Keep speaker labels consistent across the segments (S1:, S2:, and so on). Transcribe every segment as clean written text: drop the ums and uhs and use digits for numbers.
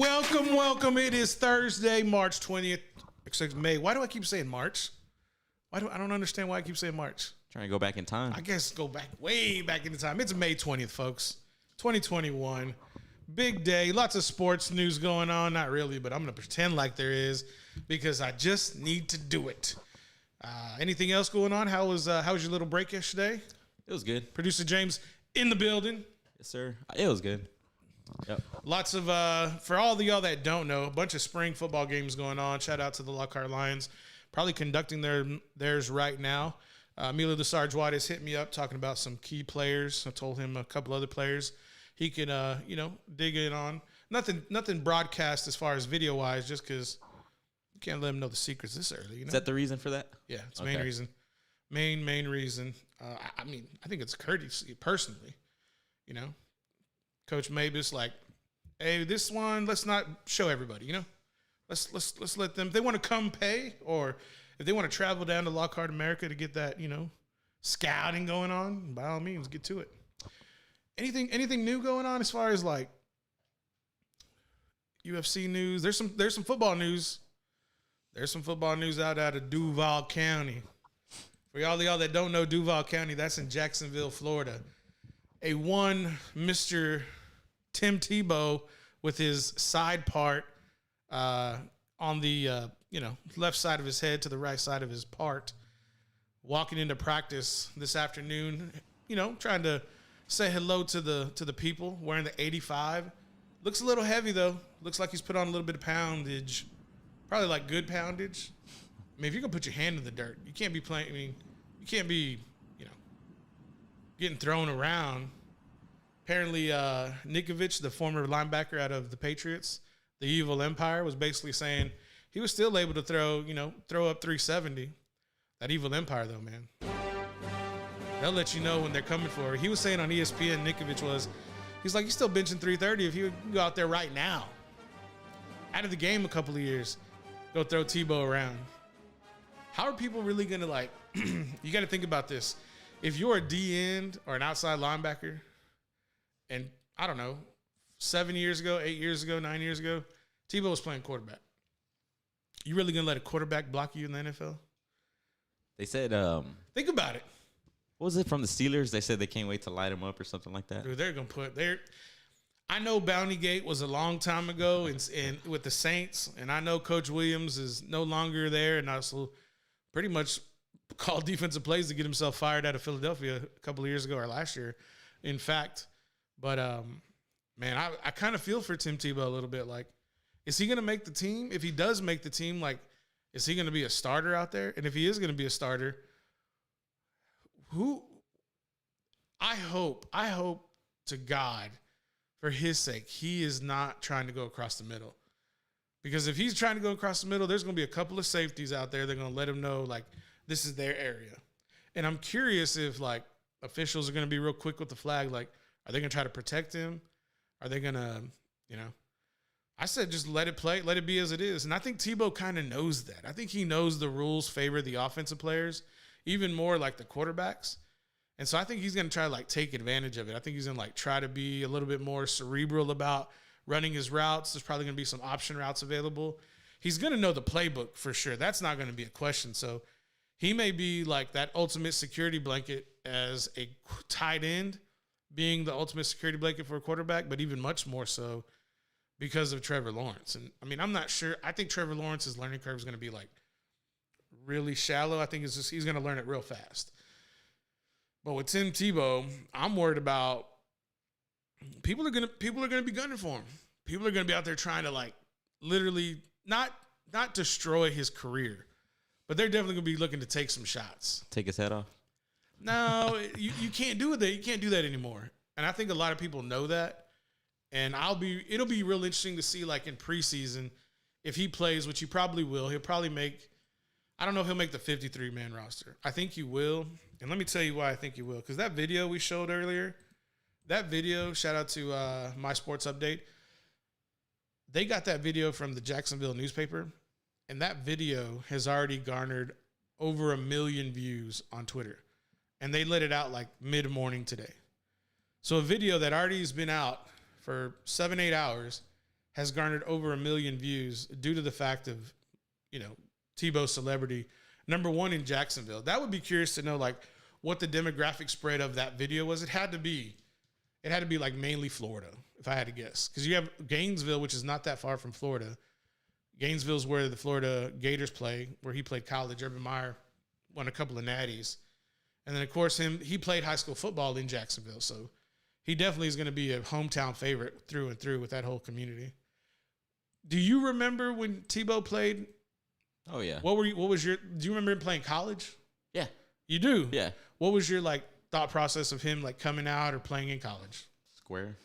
S1: Welcome. It is Thursday, March 20th. Except May. Why do I keep saying March? I don't understand why I keep saying March.
S2: Trying to go back in time.
S1: I guess go back, way back in the time. It's May 20th, folks. 2021. Big day. Lots of sports news going on. Not really, but I'm going to pretend like there is because I just need to do it. Anything else going on? How was your little break yesterday?
S2: It was good.
S1: Producer James in the building.
S2: Yes, sir. It was good. Yep.
S1: Lots of, for all of y'all that don't know, a bunch of spring football games going on. Shout out to the Lockhart Lions. Probably conducting theirs right now. Emilio DeSarge-White has hit me up talking about some key players. I told him a couple other players he can, dig in on. Nothing broadcast as far as video-wise, just because you can't let him know the secrets this early. You know?
S2: Is that the reason for that?
S1: Yeah, it's the main reason. Main reason. I think it's courtesy, personally. You know? Coach Mabus, like, hey, this one, let's not show everybody, you know? Let's let them, if they want to come pay, or if they want to travel down to Lockhart, America to get that, scouting going on, by all means, get to it. Anything new going on as far as like UFC news? There's some football news. There's some football news out of Duval County. For y'all that don't know Duval County, that's in Jacksonville, Florida. A one Mr. Tim Tebow with his side part on the left side of his head to the right side of his part, walking into practice this afternoon, trying to say hello to the people, wearing the 85. Looks a little heavy though. Looks like he's put on a little bit of poundage. Probably like good poundage. I mean, if you're gonna put your hand in the dirt, you can't be playing. I mean, you can't be, getting thrown around. Apparently, Nikovic, the former linebacker out of the Patriots, the Evil Empire, was basically saying he was still able to throw up 370. That Evil Empire, though, man. They'll let you know when they're coming for it. He was saying on ESPN, he's like, he's still benching 330 if he would go out there right now. Out of the game a couple of years, go throw Tebow around. How are people really going to, you got to think about this. If you're a D-end or an outside linebacker, and I don't know, 7 years ago, 8 years ago, 9 years ago, Tebow was playing quarterback. You really going to let a quarterback block you in the NFL?
S2: They said,
S1: think about it.
S2: What was it from the Steelers? They said they can't wait to light him up or something like that.
S1: Dude, they're going to put I know Bountygate was a long time ago and with the Saints, and I know Coach Williams is no longer there and also pretty much called defensive plays to get himself fired out of Philadelphia a couple of years ago or last year, in fact. But, man, I kind of feel for Tim Tebow a little bit. Like, is he going to make the team? If he does make the team, is he going to be a starter out there? And if he is going to be a starter, I hope to God, for his sake, he is not trying to go across the middle. Because if he's trying to go across the middle, there's going to be a couple of safeties out there. They're going to let him know, this is their area. And I'm curious if, officials are going to be real quick with the flag. Are they going to try to protect him? Are they going to, I said just let it play, let it be as it is. And I think Tebow kind of knows that. I think he knows the rules favor the offensive players, even more like the quarterbacks. And so I think he's going to try to, take advantage of it. I think he's going to, try to be a little bit more cerebral about running his routes. There's probably going to be some option routes available. He's going to know the playbook for sure. That's not going to be a question. So he may be that ultimate security blanket as a tight end, being the ultimate security blanket for a quarterback, but even much more so because of Trevor Lawrence. And, I'm not sure. I think Trevor Lawrence's learning curve is going to be, really shallow. I think it's just he's going to learn it real fast. But with Tim Tebow, I'm worried about people are gonna be gunning for him. People are gonna be out there trying to literally not destroy his career, but they're definitely gonna be looking to take some shots.
S2: Take his head off?
S1: No, you can't do it. You can't do that anymore. And I think a lot of people know that. And it'll be real interesting to see in preseason if he plays, which he probably will. He'll probably I don't know if he'll make the 53-man roster. I think he will. And let me tell you why I think he will. Because that video we showed earlier, shout out to My Sports Update. They got that video from the Jacksonville newspaper. And that video has already garnered over 1 million views on Twitter. And they let it out mid-morning today. So a video that already has been out for 7-8 hours has garnered over 1 million views due to the fact of, Tebow's celebrity. Number one in Jacksonville. That would be curious to know, like, what the demographic spread of that video was. It had to be like mainly Florida, if I had to guess. Because you have Gainesville, which is not that far from Florida. Gainesville is where the Florida Gators play, where he played college. Urban Meyer won a couple of natties. And then, of course, he played high school football in Jacksonville. So he definitely is going to be a hometown favorite through and through with that whole community. Do you remember when Tebow played?
S2: Oh, yeah.
S1: Do you remember him playing college?
S2: Yeah.
S1: You do?
S2: Yeah.
S1: What was your, like, thought process of him, like, coming out or playing in college? Square?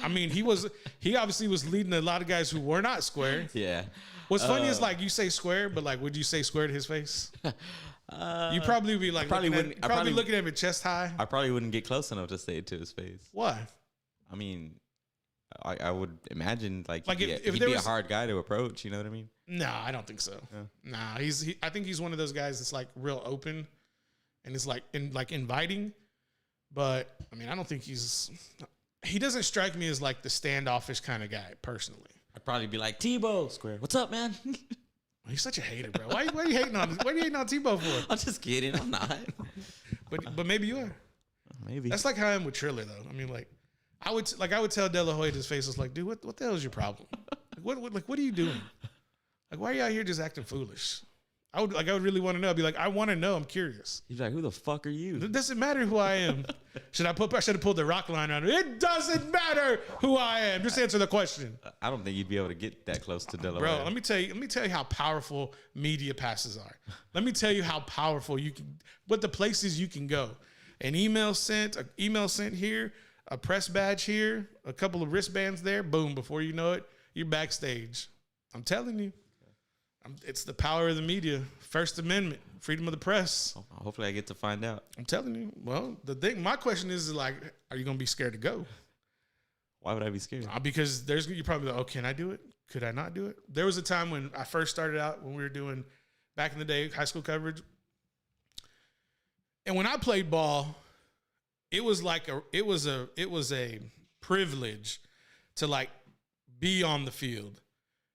S1: I mean, he obviously was leading a lot of guys who were not square.
S2: Yeah.
S1: What's funny is, like, you say square, but, like, would you say square to his face? You probably would be, like, looking at him at chest high.
S2: I probably wouldn't get close enough to say it to his face.
S1: Why?
S2: I mean, I would imagine, like
S1: if
S2: he'd be a hard guy to approach. You know what I mean?
S1: No, I don't think so.
S2: Yeah.
S1: Nah, I think he's one of those guys that's, like, real open and is, like, inviting. But, I mean, I don't think he doesn't strike me as, like, the standoffish kind of guy, personally.
S2: I'd probably be like, Tebow, square. What's up, man?
S1: He's such a hater, bro. Why are you hating on Tebow for?
S2: I'm just kidding. I'm not.
S1: But maybe you are.
S2: Maybe.
S1: That's like how I am with Triller, though. I mean, like, I would tell De La Hoya to his face, was like, dude, what the hell is your problem? What are you doing? Like, why are you out here just acting foolish? I would really want to know. I'd be like, I want to know. I'm curious.
S2: He's like, who the fuck are you?
S1: It doesn't matter who I am. I should have pulled the rock line on it. It doesn't matter who I am. Just answer the question.
S2: I don't think you'd be able to get that close to De La Hoya.
S1: Bro, let me tell you how powerful media passes are. Let me tell you how powerful what the places you can go. An email sent here, a press badge here, a couple of wristbands there. Boom, before you know it, you're backstage. I'm telling you. It's the power of the media. First Amendment, freedom of the press.
S2: Hopefully I get to find out.
S1: I'm telling you. Well, my question is like, are you going to be scared to go?
S2: Why would I be scared?
S1: Because you're probably like, oh, can I do it? Could I not do it? There was a time when I first started out, when we were doing, back in the day, high school coverage. And when I played ball, it was a privilege to, like, be on the field.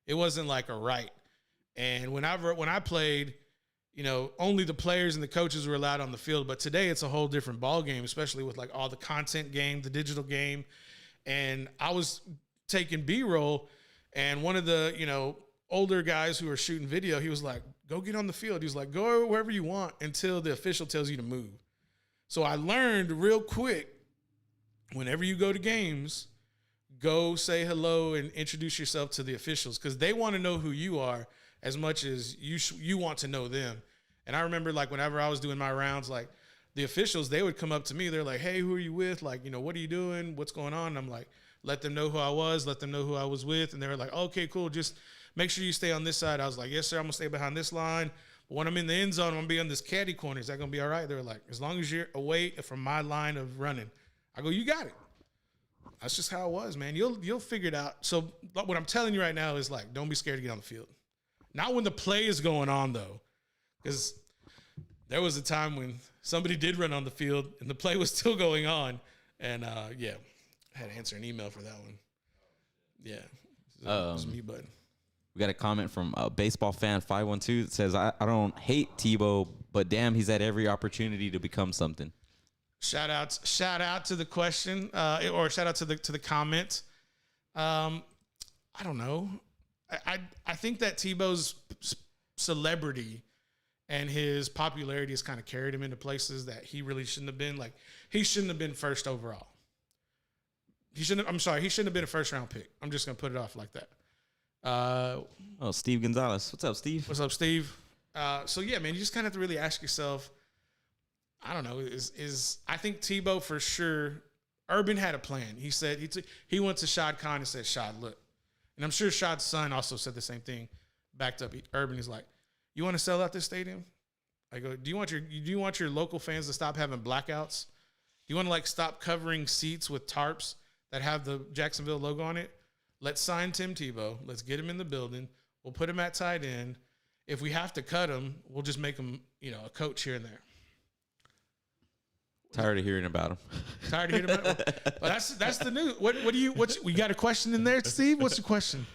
S1: It wasn't like a right. And when I played, only the players and the coaches were allowed on the field. But today it's a whole different ball game, especially with, like, all the content game, the digital game. And I was taking B-roll, and one of the, older guys who were shooting video, he was like, go get on the field. He was like, go wherever you want until the official tells you to move. So I learned real quick, whenever you go to games, go say hello and introduce yourself to the officials, because they want to know who you are as much as you want to know them. And I remember, like, whenever I was doing my rounds, like, the officials, they would come up to me. They're like, hey, who are you with? Like, what are you doing? What's going on? And I'm like, let them know who I was, let them know who I was with. And they were like, okay, cool. Just make sure you stay on this side. I was like, yes, sir, I'm going to stay behind this line. But when I'm in the end zone, I'm going to be on this caddy corner. Is that going to be all right? They were like, as long as you're away from my line of running. I go, you got it. That's just how it was, man. You'll figure it out. So what I'm telling you right now is, like, don't be scared to get on the field. Not when the play is going on, though, because there was a time when somebody did run on the field and the play was still going on. And, I had to answer an email for that one. Yeah. It was me, bud.
S2: We got a comment from Baseball Fan 512 that says, I don't hate Tebow, but damn, he's had every opportunity to become something.
S1: Shout out to the question, or shout out to the comment. I don't know. I think that Tebow's celebrity and his popularity has kind of carried him into places that he really shouldn't have been. Like, he shouldn't have been first overall. He shouldn't have been a first round pick. I'm just gonna put it off like that.
S2: Steve Gonzalez. What's up, Steve?
S1: What's up, Steve? So yeah, man, you just kind of have to really ask yourself, I don't know, I think Tebow for sure. Urban had a plan. He said he went to Shad Khan and said, Shad, look. And I'm sure Shad's son also said the same thing, backed up Urban. He's like, you want to sell out this stadium? I go, do you want your local fans to stop having blackouts? Do you want to, like, stop covering seats with tarps that have the Jacksonville logo on it? Let's sign Tim Tebow. Let's get him in the building. We'll put him at tight end. If we have to cut him, we'll just make him, a coach here and there.
S2: Tired of hearing about him.
S1: Tired of hearing about it? Well, that's the news. What do you? We got a question in there, Steve? What's the question?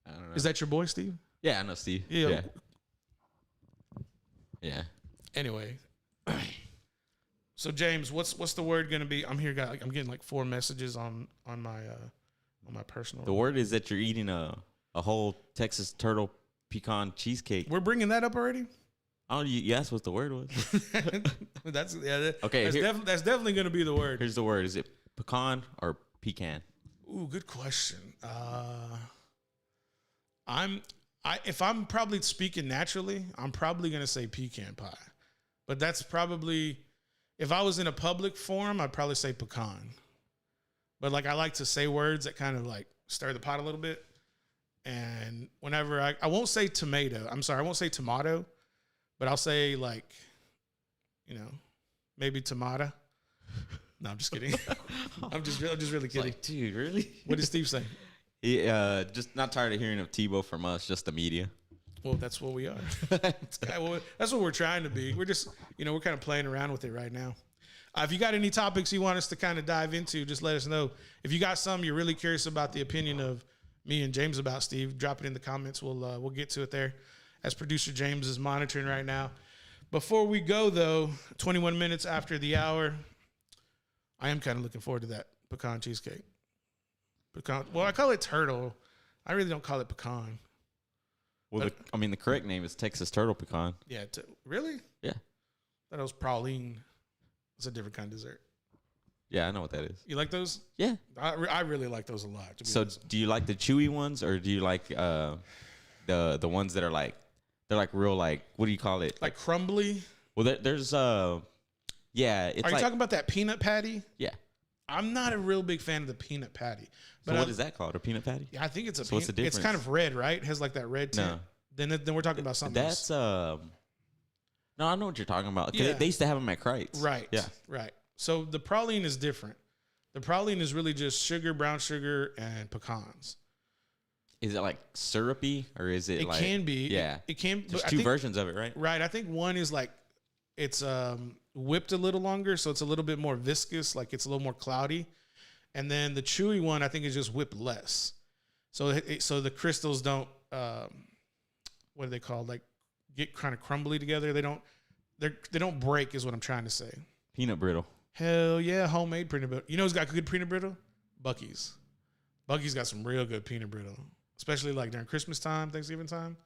S2: I don't know.
S1: Is that your boy, Steve?
S2: Yeah, I know Steve.
S1: Yeah.
S2: Yeah.
S1: Anyway, so James, what's the word gonna be? I'm here, guys. I'm getting like 4 messages on my personal.
S2: The word is that you're eating a whole Texas turtle pecan cheesecake.
S1: We're bringing that up already.
S2: Oh, you asked what the word was.
S1: That's
S2: Okay,
S1: That's definitely gonna be the word.
S2: Here's the word: is it pecan or pecan?
S1: Ooh, good question. If I'm probably speaking naturally, I'm probably gonna say pecan pie, but that's probably if I was in a public forum, I'd probably say pecan. But like I like to say words that kind of like stir the pot a little bit, and whenever I won't say tomato. I'm sorry, I won't say tomato, but I'll say like, maybe tomato. No, I'm just kidding. I'm just really kidding.
S2: Like, dude, really?
S1: What did Steve say?
S2: He, just not tired of hearing of Tebow from us, just the media.
S1: Well, that's what we are. That's what we're trying to be. We're just, we're kind of playing around with it right now. If you got any topics you want us to kind of dive into, just let us know. If you got some you're really curious about the opinion of me and James about Steve, drop it in the comments. We'll get to it there as producer James is monitoring right now. Before we go, though, 21 minutes after the hour, I am kind of looking forward to that pecan cheesecake. Pecan. Well, I call it turtle. I really don't call it pecan.
S2: Well, the correct name is Texas turtle pecan.
S1: Yeah. Really?
S2: Yeah.
S1: That was praline. It's a different kind of dessert.
S2: Yeah, I know what that is.
S1: You like those?
S2: Yeah.
S1: I really like those a lot.
S2: So, do you like the chewy ones, or do you like the ones that are like they're like real like what do you call it?
S1: Like crumbly?
S2: Well, there's yeah. It's
S1: Are you talking about that peanut patty?
S2: Yeah.
S1: I'm not a real big fan of the peanut patty. But
S2: So what is that called? A peanut patty?
S1: Yeah, I think it's a.
S2: So what's the difference?
S1: It's kind of red, right? It has like that red tint.
S2: No.
S1: Then we're talking about something.
S2: That's no, I know what you're talking about. 'Cause
S1: Yeah.
S2: they used to have them at Kreitz.
S1: Right.
S2: Yeah.
S1: Right. So the praline is different. The praline is really just sugar, brown sugar, and pecans.
S2: Is it like syrupy or is it?
S1: It
S2: like,
S1: can be.
S2: Yeah.
S1: It can.
S2: There's
S1: I
S2: two
S1: think-
S2: versions of it, right?
S1: Right. I think one is like it's whipped a little longer, so it's a little bit more viscous, like it's a little more cloudy. And then the chewy one, I think, is just whipped less. So so the crystals don't what are they called? Like get kind of crumbly together. They don't break, is what I'm trying to say.
S2: Peanut brittle.
S1: Hell yeah, homemade peanut brittle. You know who's got good peanut brittle? Buc-ee's. Buc-ee's got some real good peanut brittle, especially like during Christmas time, Thanksgiving time.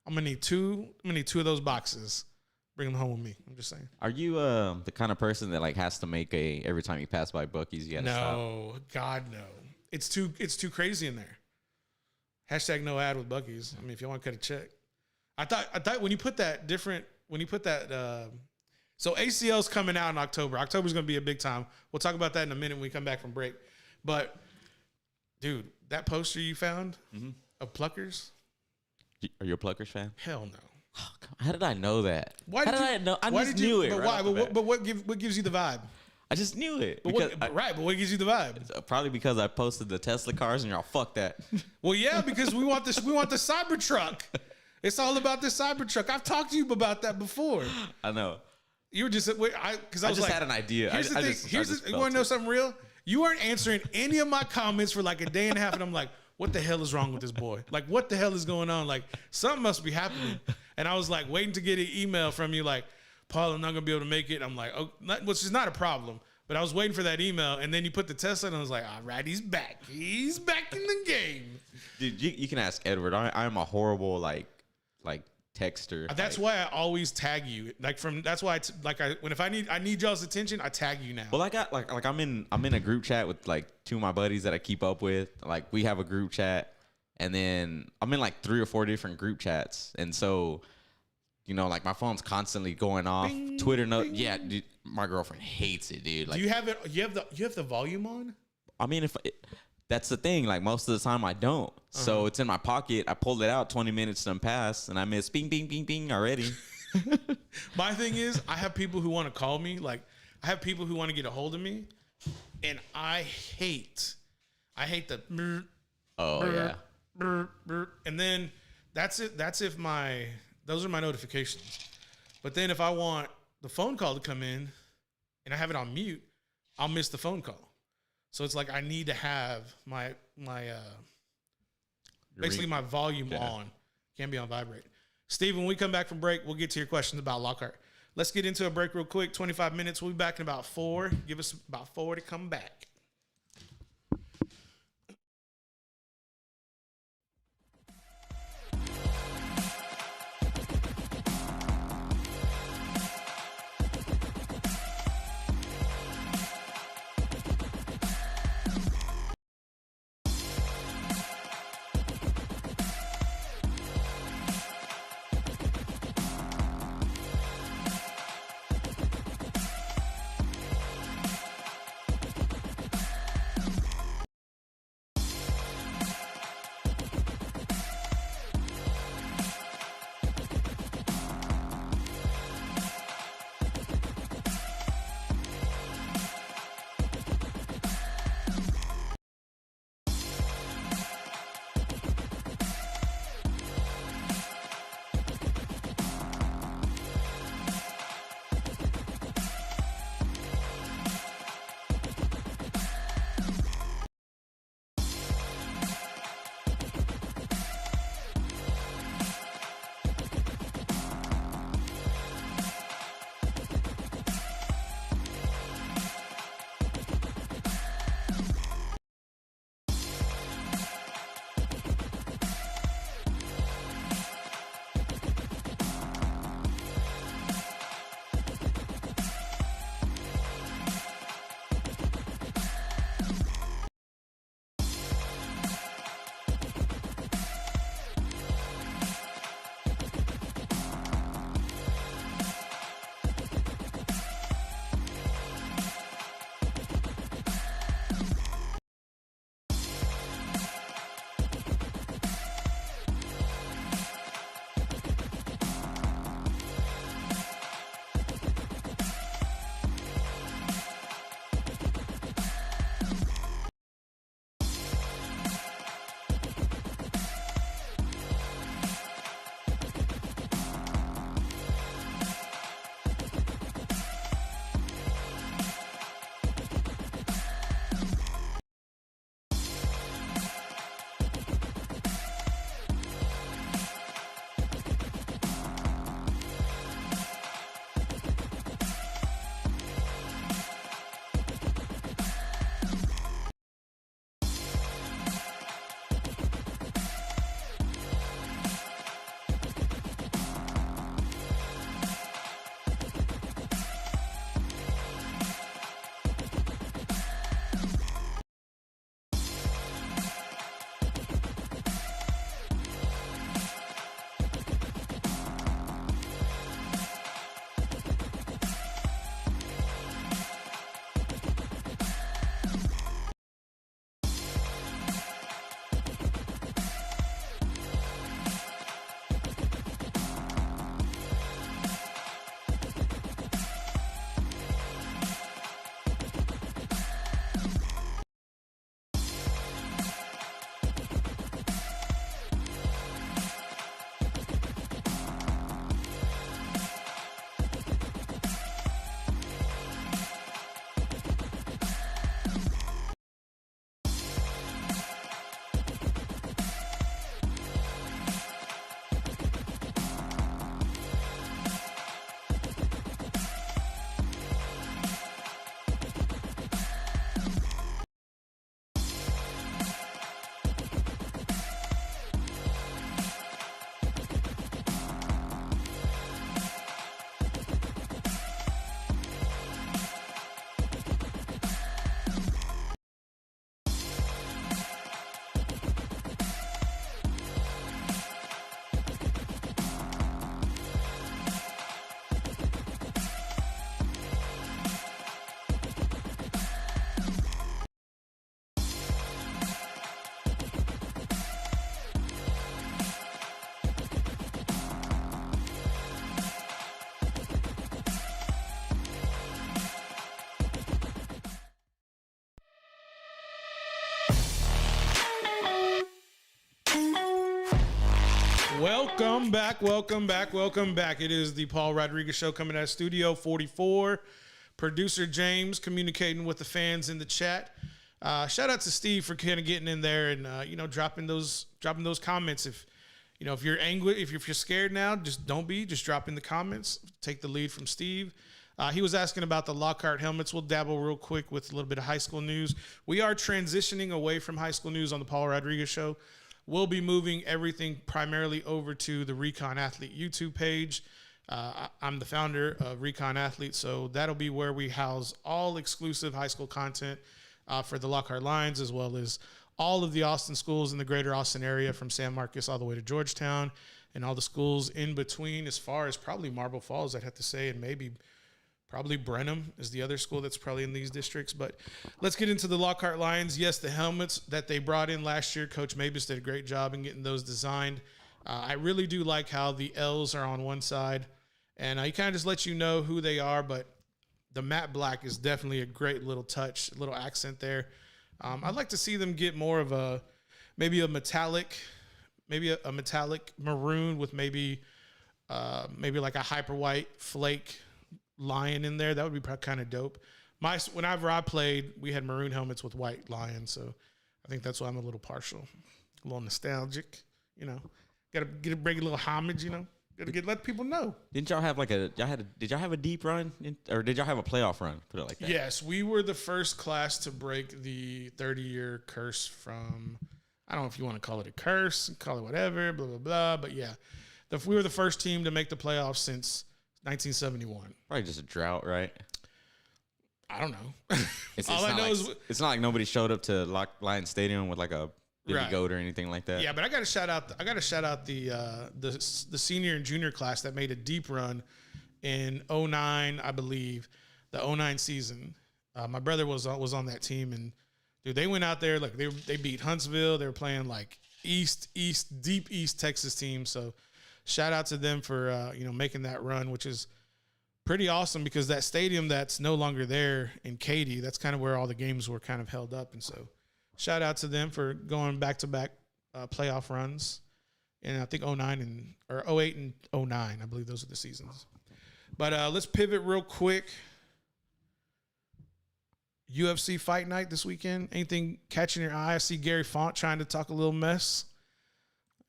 S1: I'm gonna need two of those boxes. Bring them home with me. I'm just saying.
S2: Are you the kind of person that like has to make every time you pass by Buc-ee's you gotta stop?
S1: No, God no. It's too crazy in there. Hashtag no ad with Buc-ee's. I mean, if you want to cut a check. I thought when you put that so ACL's coming out in October. October's gonna be a big time. We'll talk about that in a minute when we come back from break. But dude, that poster you found of Pluckers?
S2: Are you a Pluckers fan?
S1: Hell no.
S2: Oh, how did I know that?
S1: Why did
S2: I know? I just knew it.
S1: But
S2: right
S1: why?
S2: off the bat.
S1: But what gives you the vibe?
S2: I just knew it.
S1: But what gives you the vibe?
S2: Probably because I posted the Tesla cars and y'all fuck that.
S1: Well, yeah, because we want the Cybertruck. It's all about the Cybertruck. I've talked to you about that before.
S2: I know.
S1: You were just because I was
S2: just
S1: like,
S2: had an idea.
S1: Here's the thing. You want to know something real? You weren't answering any of my comments for like a day and a half, and I'm like, what the hell is wrong with this boy? Like, what the hell is going on? Like, something must be happening. And I was like, waiting to get an email from you, like, Paul, I'm not gonna be able to make it. I'm like, oh, which is not a problem. But I was waiting for that email, and then you put the Tesla, and I was like, all right, he's back. He's back in the game.
S2: Dude, you can ask Edward. I'm a horrible like texter.
S1: That's why I always tag you. That's why if I need y'all's attention, I tag you now.
S2: Well, I got like I'm in a group chat with like 2 of my buddies that I keep up with. Like we have a group chat, and then I'm in like 3 or 4 different group chats, and so like my phone's constantly going off.
S1: Bing,
S2: Twitter note.
S1: bing.
S2: Yeah, dude, my girlfriend hates it, dude. Like,
S1: do you have it? You have the volume on?
S2: I mean, that's the thing. Like most of the time, I don't. So it's in my pocket. I pulled it out. 20 minutes done passed, and I miss bing, bing, bing, bing already.
S1: My thing is, I have people who want to call me. Like, I have people who want to get a hold of me, and I hate the.
S2: Oh yeah.
S1: And then that's it. Those are my notifications. But then if I want the phone call to come in, and I have it on mute, I'll miss the phone call. So it's like I need to have my basically my volume on. Can't be on vibrate. Steve, when we come back from break, we'll get to your questions about Lockhart. Let's get into a break real quick. 25 minutes. We'll be back in about 4. Give us about 4 to come back. Welcome back. It is the Paul Rodriguez Show coming out of Studio 44, Producer James communicating with the fans in the chat. Shout out to Steve for kind of getting in there and dropping those comments. If if you're angry, if you're scared now, just don't be. Just drop in the comments. Take the lead from Steve. He was asking about the Lockhart helmets. We'll dabble real quick with a little bit of high school news. We are transitioning away from high school news on the Paul Rodriguez Show. We'll be moving everything primarily over to the Recon Athlete YouTube page. I'm the founder of Recon Athlete, so that'll be where we house all exclusive high school content for the Lockhart Lions, as well as all of the Austin schools in the greater Austin area, from San Marcos all the way to Georgetown, and all the schools in between, as far as probably Marble Falls, I'd have to say, and maybe probably Brenham is the other school that's probably in these districts. But let's get into the Lockhart Lions. Yes, the helmets that they brought in last year, Coach Mabus did a great job in getting those designed. I really do like how the L's are on one side, and he kind of just lets you know who they are, but the matte black is definitely a great little touch, a little accent there. I'd like to see them get more of a metallic maroon with maybe like a hyper white flake lion in there. That would be kind of dope. Whenever I played, we had maroon helmets with white lions, so I think that's why I'm a little partial, a little nostalgic. Gotta bring a little homage. Gotta let people know.
S2: Didn't y'all have did y'all have a deep run or did y'all have a playoff run? Put it like that.
S1: Yes, we were the first class to break the 30-year curse from, I don't know if you want to call it a curse, call it whatever, blah, blah, blah. But yeah, we were the first team to make the playoffs since 1971.
S2: Probably just a drought, right?
S1: I don't know.
S2: All I know is it's not like nobody showed up to Lion Stadium with like a baby goat or anything like that.
S1: Yeah, but I got to shout out the senior and junior class that made a deep run in 09, I believe, the 09 season. My brother was on that team, and dude, they went out there like they beat Huntsville. They were playing like deep East Texas team. So shout out to them for making that run, which is pretty awesome because that stadium that's no longer there in Katy, that's kind of where all the games were kind of held up, and so. Shout out to them for going back-to-back playoff runs. And I think 08 and 09, I believe those are the seasons. But let's pivot real quick. UFC Fight Night this weekend. Anything catching your eye? I see Gary Font trying to talk a little mess.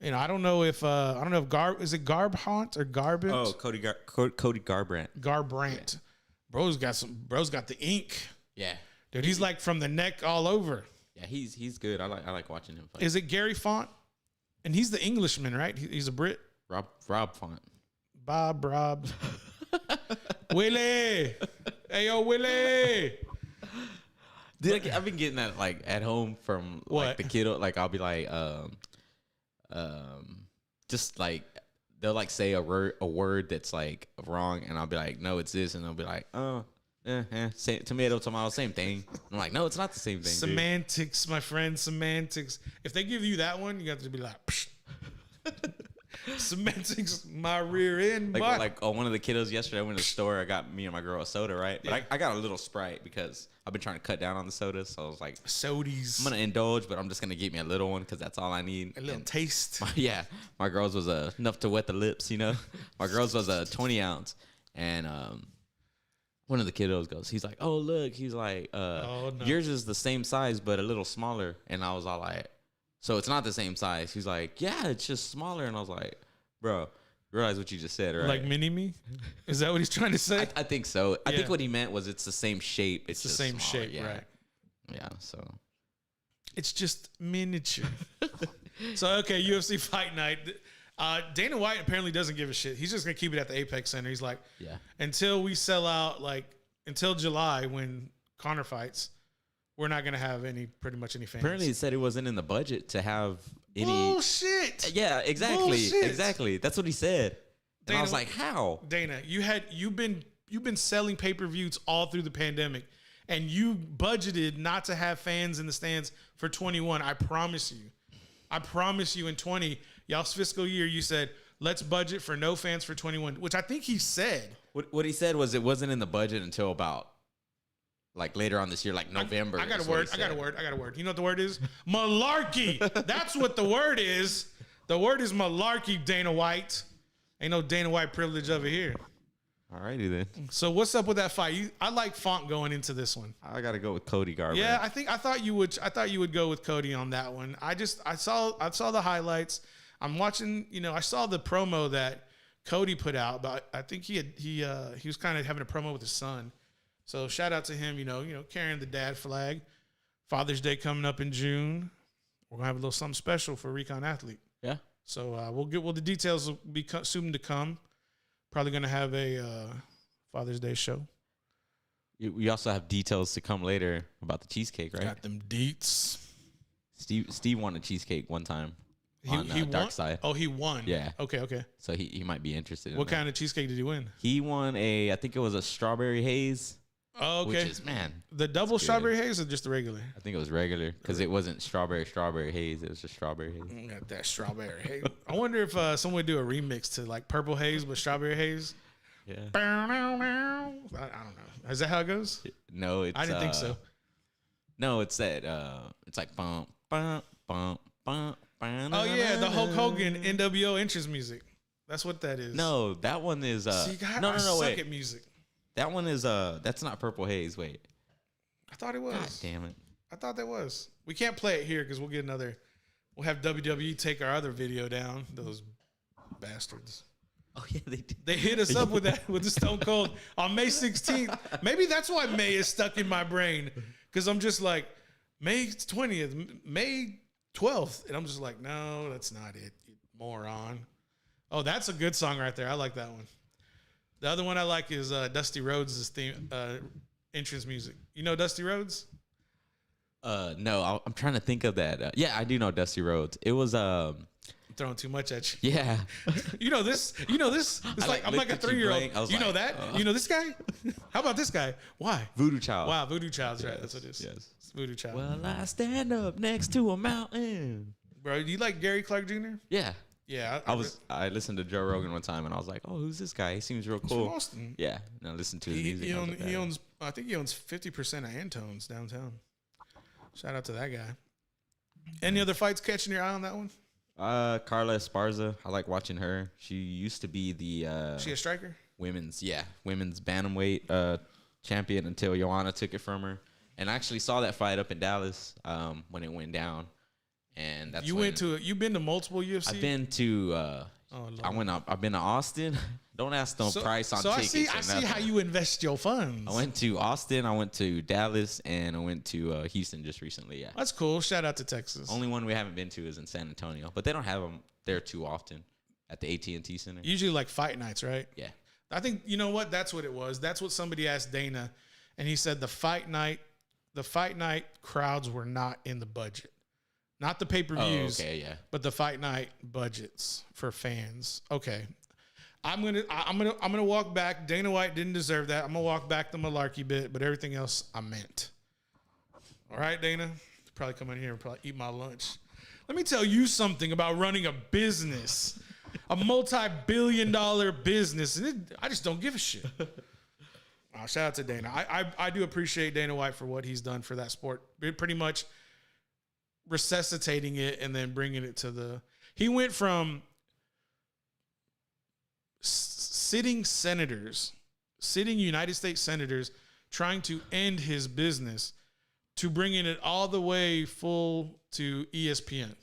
S1: I don't know if is it Garbrandt or Garbrandt?
S2: Oh, Cody Garbrandt.
S1: Garbrandt. Yeah. Bro's got the ink.
S2: Yeah.
S1: Dude, he's like from the neck all over.
S2: Yeah, he's good. I like watching him fight.
S1: Is it Gary Font? And he's the Englishman, right? He's a Brit.
S2: Rob Font.
S1: Rob. Willie. Hey, yo, Willie.
S2: Dude, I've been getting that like at home from like the kiddo. Like I'll be like, just like they'll like say a word that's like wrong, and I'll be like, no, it's this, and they'll be like, oh. Same, tomato, same thing. I'm like, no, it's not the same thing.
S1: Semantics, dude. My friend, semantics. If they give you that one, you have to be like, semantics, my rear end.
S2: One of the kiddos yesterday, I went to the store. I got me and my girl a soda, right? But I got a little Sprite because I've been trying to cut down on the soda. So I was like,
S1: sodies.
S2: I'm gonna indulge, but I'm just gonna get me a little one because that's all I need.
S1: A little taste.
S2: My girl's was enough to wet the lips. My girl's was a 20 ounce, and one of the kiddos goes, he's like, oh, look. He's like, no. Yours is the same size, but a little smaller. And I was all like, so it's not the same size. He's like, yeah, it's just smaller. And I was like, bro, you realize what you just said, right?
S1: Like mini-me? Is that what he's trying to say?
S2: I think so. I think what he meant was it's the same shape.
S1: It's the same
S2: smaller.
S1: shape, right?
S2: Yeah, so.
S1: It's just miniature. So, okay, UFC Fight Night. Dana White apparently doesn't give a shit. He's just going to keep it at the Apex Center. He's like, until we sell out, until July when Conor fights, we're not going to have pretty much any fans.
S2: Apparently he said it wasn't in the budget to have any.
S1: Bullshit.
S2: Yeah, exactly.
S1: Bullshit.
S2: Exactly. That's what he said. And I was like, how?
S1: Dana, you've been selling pay-per-views all through the pandemic, and you budgeted not to have fans in the stands for 21. I promise you in 20, y'all's fiscal year, you said, let's budget for no fans for 21, which I think he said.
S2: What he said was it wasn't in the budget until about like later on this year, like November.
S1: I got a word. You know what the word is? Malarkey. That's what the word is. The word is malarkey, Dana White. Ain't no Dana White privilege over here.
S2: Alrighty then.
S1: So what's up with that fight? I like Font going into this one.
S2: I gotta go with Cody Garbrandt.
S1: Yeah, I thought you would go with Cody on that one. I saw the highlights. I'm watching. I saw the promo that Cody put out, but I think he was kind of having a promo with his son. So shout out to him. Carrying the dad flag. Father's Day coming up in June. We're gonna have a little something special for Recon Athlete.
S2: Yeah.
S1: So the details will be soon to come. Probably gonna have a Father's Day show.
S2: We also have details to come later about the cheesecake, right?
S1: Got them deets.
S2: Steve won a cheesecake one time
S1: He
S2: on
S1: won?
S2: Dark Side.
S1: Oh, he won.
S2: Yeah.
S1: Okay.
S2: So he might be interested.
S1: What kind of cheesecake did he win?
S2: He won I think it was a strawberry haze.
S1: Oh, okay.
S2: Which is, man,
S1: the double strawberry haze or just the regular?
S2: I think it was regular because it wasn't strawberry haze. It was just strawberry haze.
S1: Got that strawberry haze. I wonder if someone would do a remix to like purple haze with strawberry haze.
S2: Yeah.
S1: I don't know. Is that how it goes?
S2: No, it's.
S1: I didn't think so.
S2: No, it's that. It's like bump, bump, bump, bump.
S1: Oh yeah, the Hulk Hogan NWO entrance music. That's what that is.
S2: No, that one is.
S1: See, God, I suck at music.
S2: That one is. That's not Purple Haze. Wait.
S1: I thought it was.
S2: God damn it.
S1: I thought that was. We can't play it here because we'll get another. We'll have WWE take our other video down. Those bastards.
S2: Oh yeah, they did.
S1: They hit us up with that with the Stone Cold on May 16th. Maybe that's why May is stuck in my brain because I'm just like May 20th, May 12th, and I'm just like, no, that's not it, you moron. Oh, that's a good song right there. I like that one. The other one I like is Dusty Rhodes' theme entrance music. You know Dusty Rhodes?
S2: No, I'm trying to think of that. Yeah, I do know Dusty Rhodes. It was
S1: I'm throwing too much at you.
S2: Yeah.
S1: You know this. It's like I'm like a 3-year-old. You know that? You know this guy? How about this guy? Why?
S2: Voodoo Child.
S1: Wow, Voodoo Child's right. That's what it is.
S2: Yes.
S1: It's Voodoo Child.
S2: Well, I stand up next to a mountain.
S1: Bro, do you like Gary Clark Jr.?
S2: Yeah.
S1: Yeah.
S2: I listened to Joe Rogan one time and I was like, oh, who's this guy? He seems real cool.
S1: From Austin.
S2: Yeah. And I listened to his music.
S1: He owns I think he owns 50% of Antone's downtown. Shout out to that guy. Any other fights catching your eye on that one?
S2: Carla Esparza. I like watching her. She used to be the
S1: She a striker?
S2: women's bantamweight champion until Joanna took it from her. And I actually saw that fight up in Dallas when it went down. And that's
S1: you've been to multiple UFC?
S2: I've been to I've been to Austin. Don't ask no price on tickets.
S1: I see how you invest your funds.
S2: I went to Austin, I went to Dallas, and I went to Houston just recently. Yeah,
S1: that's cool. Shout out to Texas.
S2: Only one we haven't been to is in San Antonio, but they don't have them there too often at the AT&T Center.
S1: Usually like fight nights, right?
S2: Yeah.
S1: I think you know what? That's what it was. That's what somebody asked Dana, and he said the fight night crowds were not in the budget, not the pay-per-views.
S2: Oh, okay, yeah.
S1: But the fight night budgets for fans. Okay. I'm gonna walk back. Dana White didn't deserve that. I'm gonna walk back the malarkey bit, but everything else I meant. All right, Dana. Probably come in here and probably eat my lunch. Let me tell you something about running a business, a multi-billion-dollar business, and I just don't give a shit. Shout out to Dana. I do appreciate Dana White for what he's done for that sport. Pretty much resuscitating it and then bringing it to the. He went from sitting United States senators trying to end his business to bringing it all the way full to ESPN.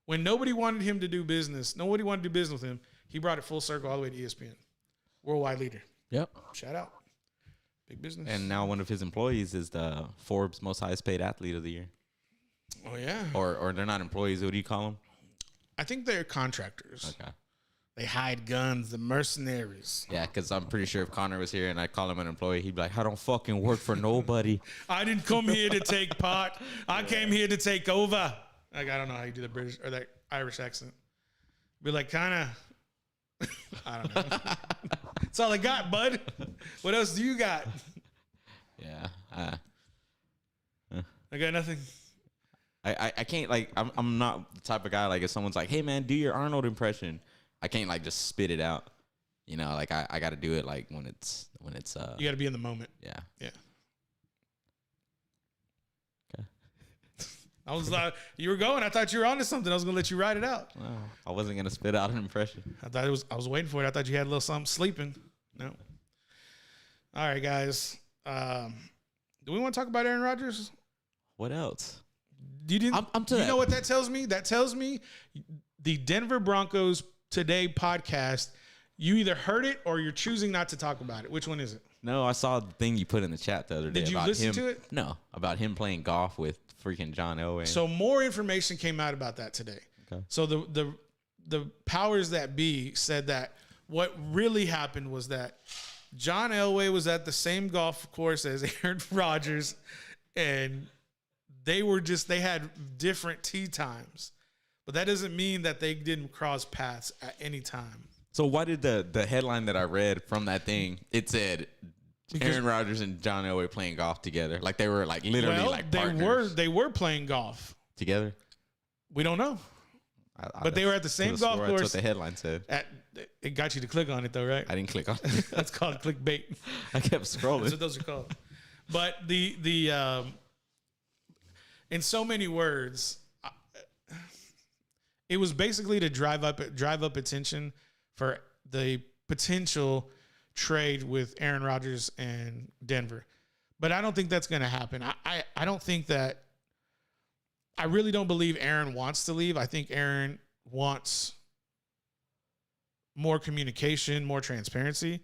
S1: When nobody wanted him to do business, nobody wanted to do business with him, he brought it full circle all the way to ESPN. Worldwide leader.
S2: Yep.
S1: Shout out. Big business.
S2: And now one of his employees is the Forbes most highest paid athlete of the year.
S1: Oh, yeah.
S2: Or they're not employees. What do you call them?
S1: I think they're contractors.
S2: Okay.
S1: They hide guns, the mercenaries.
S2: Yeah, because I'm pretty sure if Connor was here and I call him an employee, he'd be like, I don't fucking work for nobody.
S1: I didn't come here to take part. I came here to take over. Like, I don't know how you do the British or that Irish accent. Be like, kind of, I don't know. That's all I got, bud. What else do you got?
S2: Yeah.
S1: I got nothing.
S2: I can't, like, I'm not the type of guy, like, if someone's like, hey, man, do your Arnold impression. I can't, like, just spit it out. You know, like, I got to do it, like, when it's.
S1: You got to be in the moment.
S2: Yeah.
S1: Yeah.
S2: Okay.
S1: I was like, you were going. I thought you were onto something. I was going to let you write it out.
S2: Well, I wasn't going to spit out an impression.
S1: I was waiting for it. I thought you had a little something sleeping. No. All right, guys. Do we want to talk about Aaron Rodgers?
S2: What else?
S1: You didn't.
S2: I'm to
S1: you
S2: that.
S1: know what that tells me? That tells me the Denver Broncos Today podcast. You either heard it or you're choosing not to talk about it. Which one is it?
S2: No, I saw the thing you put in the chat the other day.
S1: Did you
S2: about
S1: listen
S2: him,
S1: to it?
S2: No, about him playing golf with freaking John Elway.
S1: So more information came out about that today.
S2: Okay.
S1: So the powers that be said that what really happened was that John Elway was at the same golf course as Aaron Rodgers, and they had different tee times. But that doesn't mean that they didn't cross paths at any time.
S2: So why did the headline that I read from that thing, it said Aaron Rodgers and John Elway playing golf together? Like they were like literally like partners
S1: they were playing golf
S2: together?
S1: We don't know. But they were at the same golf course.
S2: That's what the headline said.
S1: It got you to click on it though, right?
S2: I didn't click on it.
S1: That's called clickbait.
S2: I kept scrolling.
S1: That's what those are called. But the in so many words, it was basically to drive up attention for the potential trade with Aaron Rodgers and Denver. But I don't think that's going to happen. I don't think that. I really don't believe Aaron wants to leave. I think Aaron wants more communication, more transparency,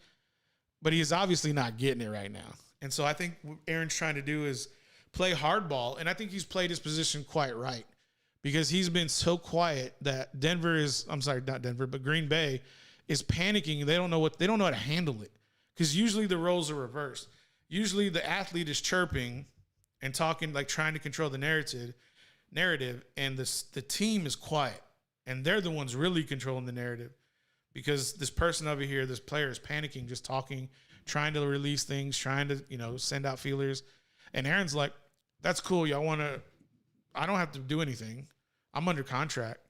S1: but he is obviously not getting it right now. And so I think what Aaron's trying to do is play hardball, and I think he's played his position quite right because he's been so quiet that Green Bay is panicking. They don't know how to handle it because usually the roles are reversed. Usually the athlete is chirping and talking, like trying to control the narrative, and the team is quiet, and they're the ones really controlling the narrative because this person over here, this player is panicking, just talking, trying to release things, trying to, send out feelers. And Aaron's like, that's cool. I don't have to do anything. I'm under contract.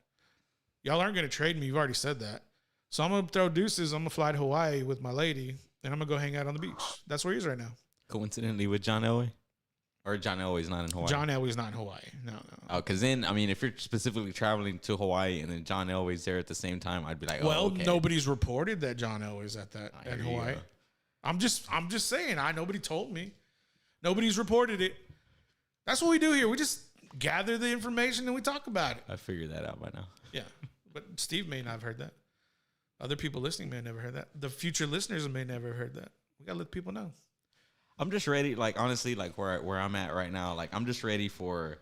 S1: Y'all aren't going to trade me. You've already said that. So I'm going to throw deuces. I'm going to fly to Hawaii with my lady, and I'm going to go hang out on the beach. That's where he is right now.
S2: Coincidentally with John Elway? Or John Elway's not in Hawaii?
S1: John Elway's not in Hawaii. No.
S2: Oh, because then, if you're specifically traveling to Hawaii and then John Elway's there at the same time, I'd be like,
S1: well,
S2: okay.
S1: Nobody's reported that John Elway's at Hawaii.
S2: Go.
S1: I'm just saying. Nobody told me. Nobody's reported it. That's what we do here. We just gather the information and we talk about it.
S2: I figured that out by now.
S1: Yeah, but Steve may not have heard that. Other people listening may have never heard that. The future listeners may never have heard that. We gotta let people know.
S2: I'm just ready, like honestly, like where I'm at right now, like I'm just ready for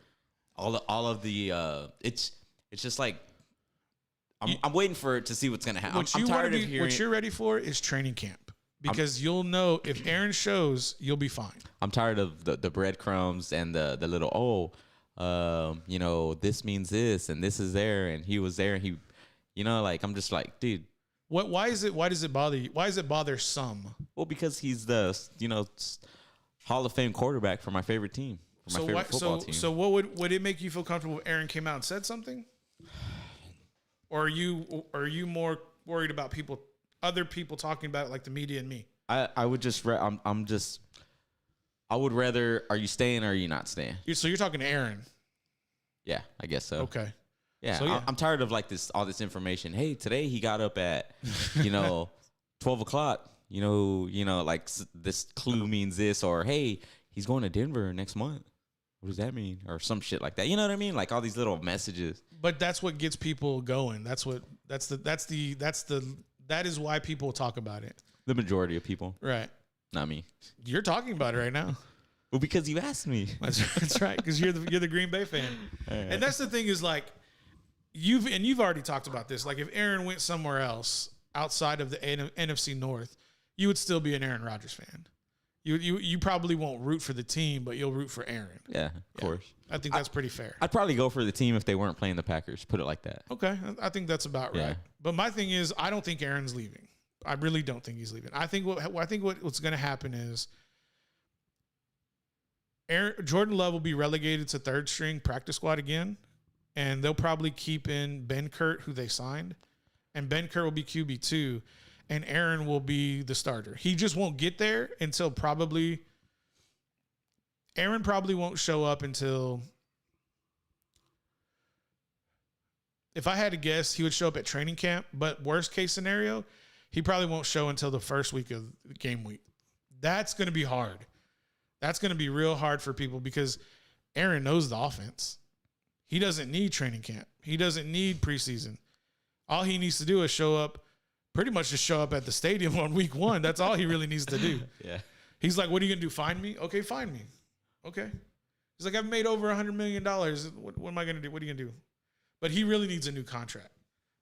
S2: all of the it's just like I'm waiting for it to see what's gonna happen. I'm tired of hearing.
S1: What you're ready for is training camp because you'll know if Aaron shows, you'll be fine.
S2: I'm tired of the breadcrumbs and the little this means this and this is there and he was there and he, like I'm just like, dude.
S1: Why does it bother you? Why does it bother some?
S2: Well, because he's the Hall of Fame quarterback for my favorite team, for my favorite football team.
S1: So what would it make you feel comfortable if Aaron came out and said something? Or are you more worried about other people talking about it, like the media and me?
S2: I would just I would rather, are you staying or are you not staying?
S1: So you're talking to Aaron.
S2: Yeah, I guess so.
S1: Okay.
S2: Yeah,
S1: So,
S2: I'm tired of like all this information. Hey, today he got up at 12 o'clock. Like this clue means this, or hey, he's going to Denver next month. What does that mean? Or some shit like that. You know what I mean? Like all these little messages.
S1: But that's what gets people going. That is why people talk about it.
S2: The majority of people,
S1: right?
S2: Not me.
S1: You're talking about it right now.
S2: Well, because you asked me.
S1: That's right. Because you're the Green Bay fan,
S2: right.
S1: And that's the thing is like. You've already talked about this. Like if Aaron went somewhere else outside of the NFC North, you would still be an Aaron Rodgers fan. You probably won't root for the team, but you'll root for Aaron.
S2: Yeah, of course.
S1: I think that's pretty fair.
S2: I'd probably go for the team if they weren't playing the Packers. Put it like that.
S1: Okay, I think that's about right.
S2: Yeah.
S1: But my thing is, I don't think Aaron's leaving. I really don't think he's leaving. I think what's going to happen is Jordan Love will be relegated to third string practice squad again. And they'll probably keep in Ben Kurt, who they signed. And Ben Kurt will be QB2. And Aaron will be the starter. He just won't get there until probably... Aaron probably won't show up until... If I had to guess, he would show up at training camp. But worst case scenario, he probably won't show until the first week of game week. That's going to be hard. That's going to be real hard for people because Aaron knows the offense. He doesn't need training camp. He doesn't need preseason. All he needs to do is pretty much just show up at the stadium on week 1. That's all he really needs to do.
S2: Yeah.
S1: He's like, what are you going to do? Find me? Okay, find me. Okay. He's like, I've made over $100 million. What am I going to do? What are you going to do? But he really needs a new contract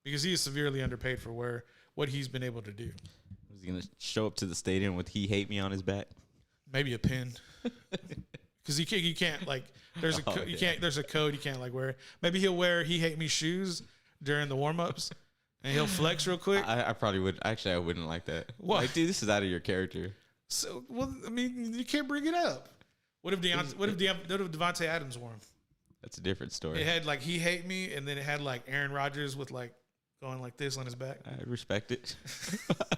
S1: because he is severely underpaid for what he's been able to do.
S2: Was he going to show up to the stadium with "He Hate Me" on his back?
S1: Maybe a pin. Because you can't like there's a there's a code you can't like wear. Maybe he'll wear "He Hate Me" shoes during the warm-ups and he'll flex real quick.
S2: I probably would. Actually, I wouldn't like that.
S1: What?
S2: Like, dude, this is out of your character.
S1: So, well, I mean, you can't bring it up. What if Devontae Adams wore him?
S2: That's a different story.
S1: It had like "He Hate Me" and then it had like Aaron Rodgers with like going like this on his back.
S2: I respect it.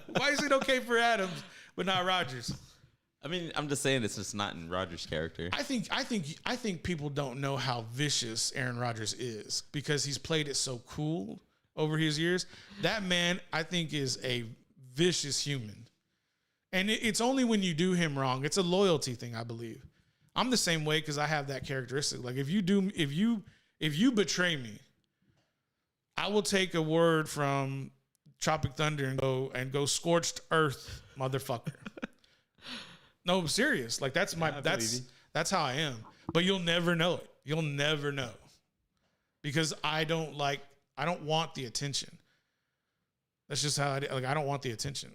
S1: Why is it okay for Adams but not Rodgers?
S2: I mean, I'm just saying it's just not in Rodgers' character.
S1: I think people don't know how vicious Aaron Rodgers is because he's played it so cool over his years. That man, I think, is a vicious human. And it's only when you do him wrong. It's a loyalty thing, I believe. I'm the same way because I have that characteristic. Like if you betray me, I will take a word from Tropic Thunder and go scorched earth, motherfucker. No, I'm serious. Like that's how I am. But you'll never know it. You'll never know. Because I don't want the attention. That's just how I don't want the attention.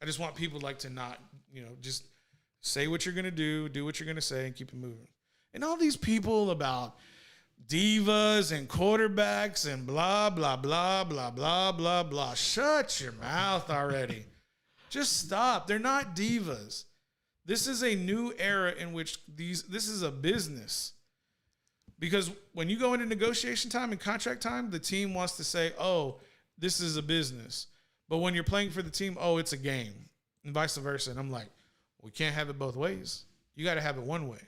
S1: I just want people like to not, just say what you're going to do what you're going to say and keep it moving. And all these people about divas and quarterbacks and blah, blah, blah, blah, blah, blah, blah. Shut your mouth already. Just stop. They're not divas. This is a new era in which this is a business. Because when you go into negotiation time and contract time, the team wants to say, oh, this is a business. But when you're playing for the team, oh, it's a game, and vice versa. And I'm like, we can't have it both ways. You got to have it one way.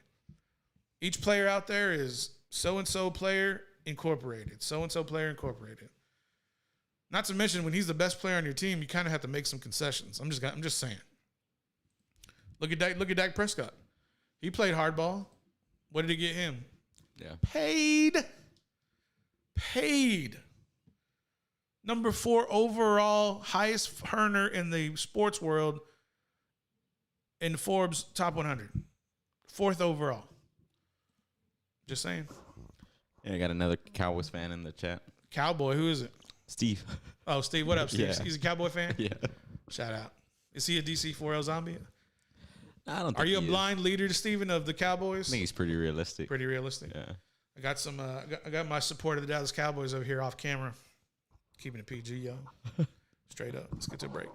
S1: Each player out there is so-and-so player incorporated, so-and-so player incorporated. Not to mention when he's the best player on your team, you kind of have to make some concessions. I'm just saying. Look at Dak Prescott. He played hardball. What did it get him?
S2: Yeah.
S1: Paid. Number 4 overall, highest earner in the sports world in Forbes top 100. 4th overall. Just saying.
S2: Yeah, I got another Cowboys fan in the chat.
S1: Cowboy, who is it?
S2: Steve.
S1: Oh, Steve. What up, Steve?
S2: Yeah.
S1: He's a Cowboy fan?
S2: Yeah.
S1: Shout out. Is he a DC4L zombie?
S2: I don't think
S1: Are you a
S2: he is.
S1: blind leader, Steven, of the Cowboys?
S2: I think he's pretty realistic.
S1: Pretty realistic.
S2: Yeah.
S1: I got some. I got my support of the Dallas Cowboys over here off camera, keeping it PG, yo. Straight up. Let's get to a break.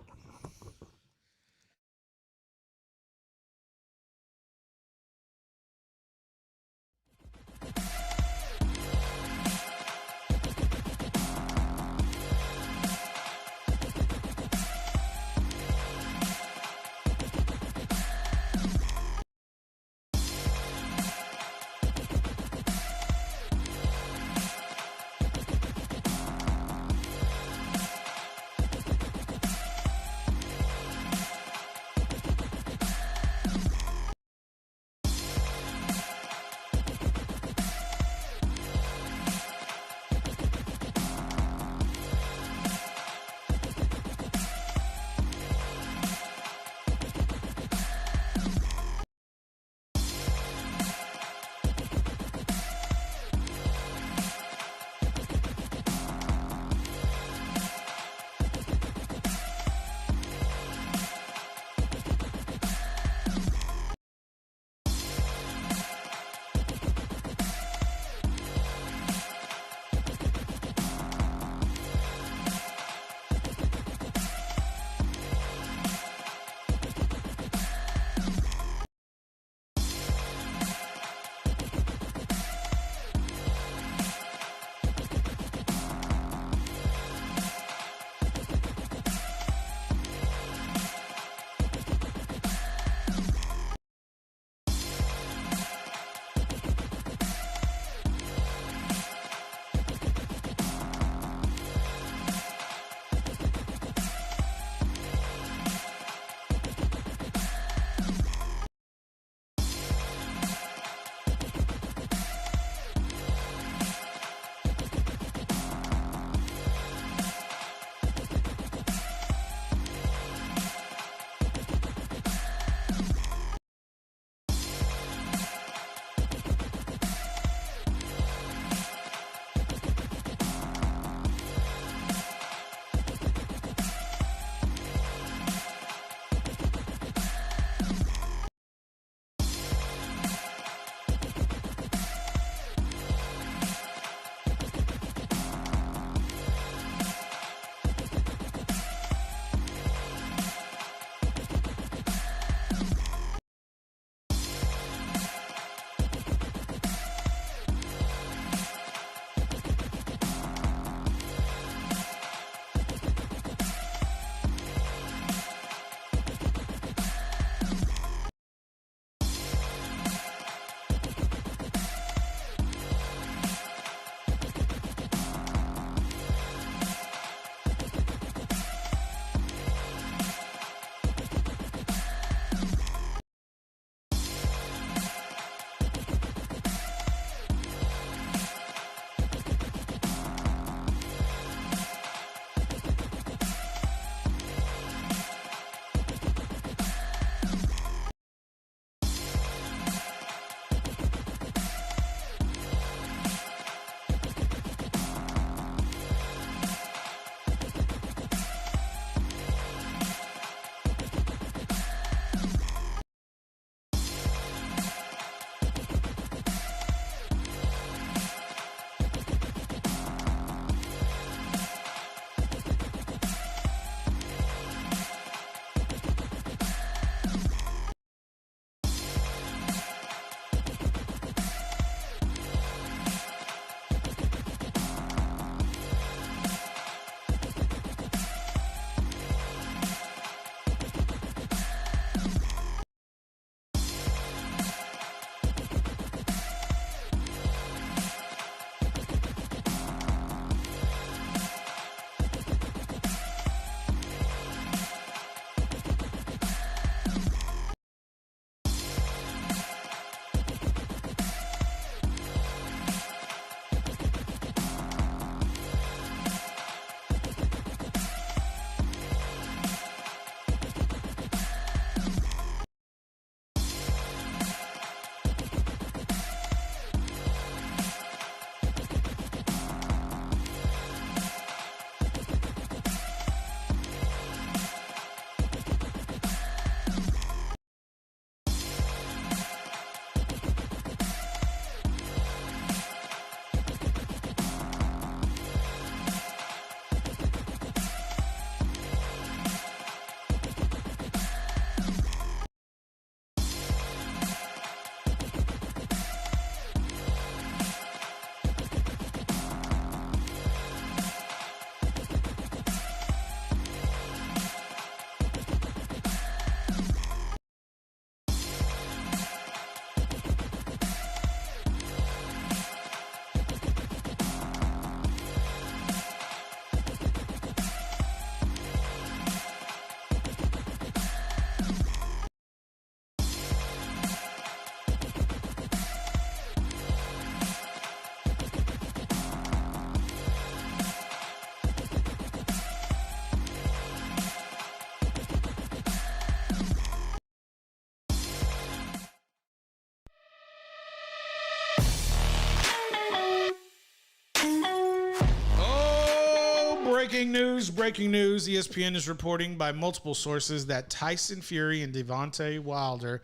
S1: breaking news. Breaking news. ESPN is reporting by multiple sources that Tyson Fury and Deontay Wilder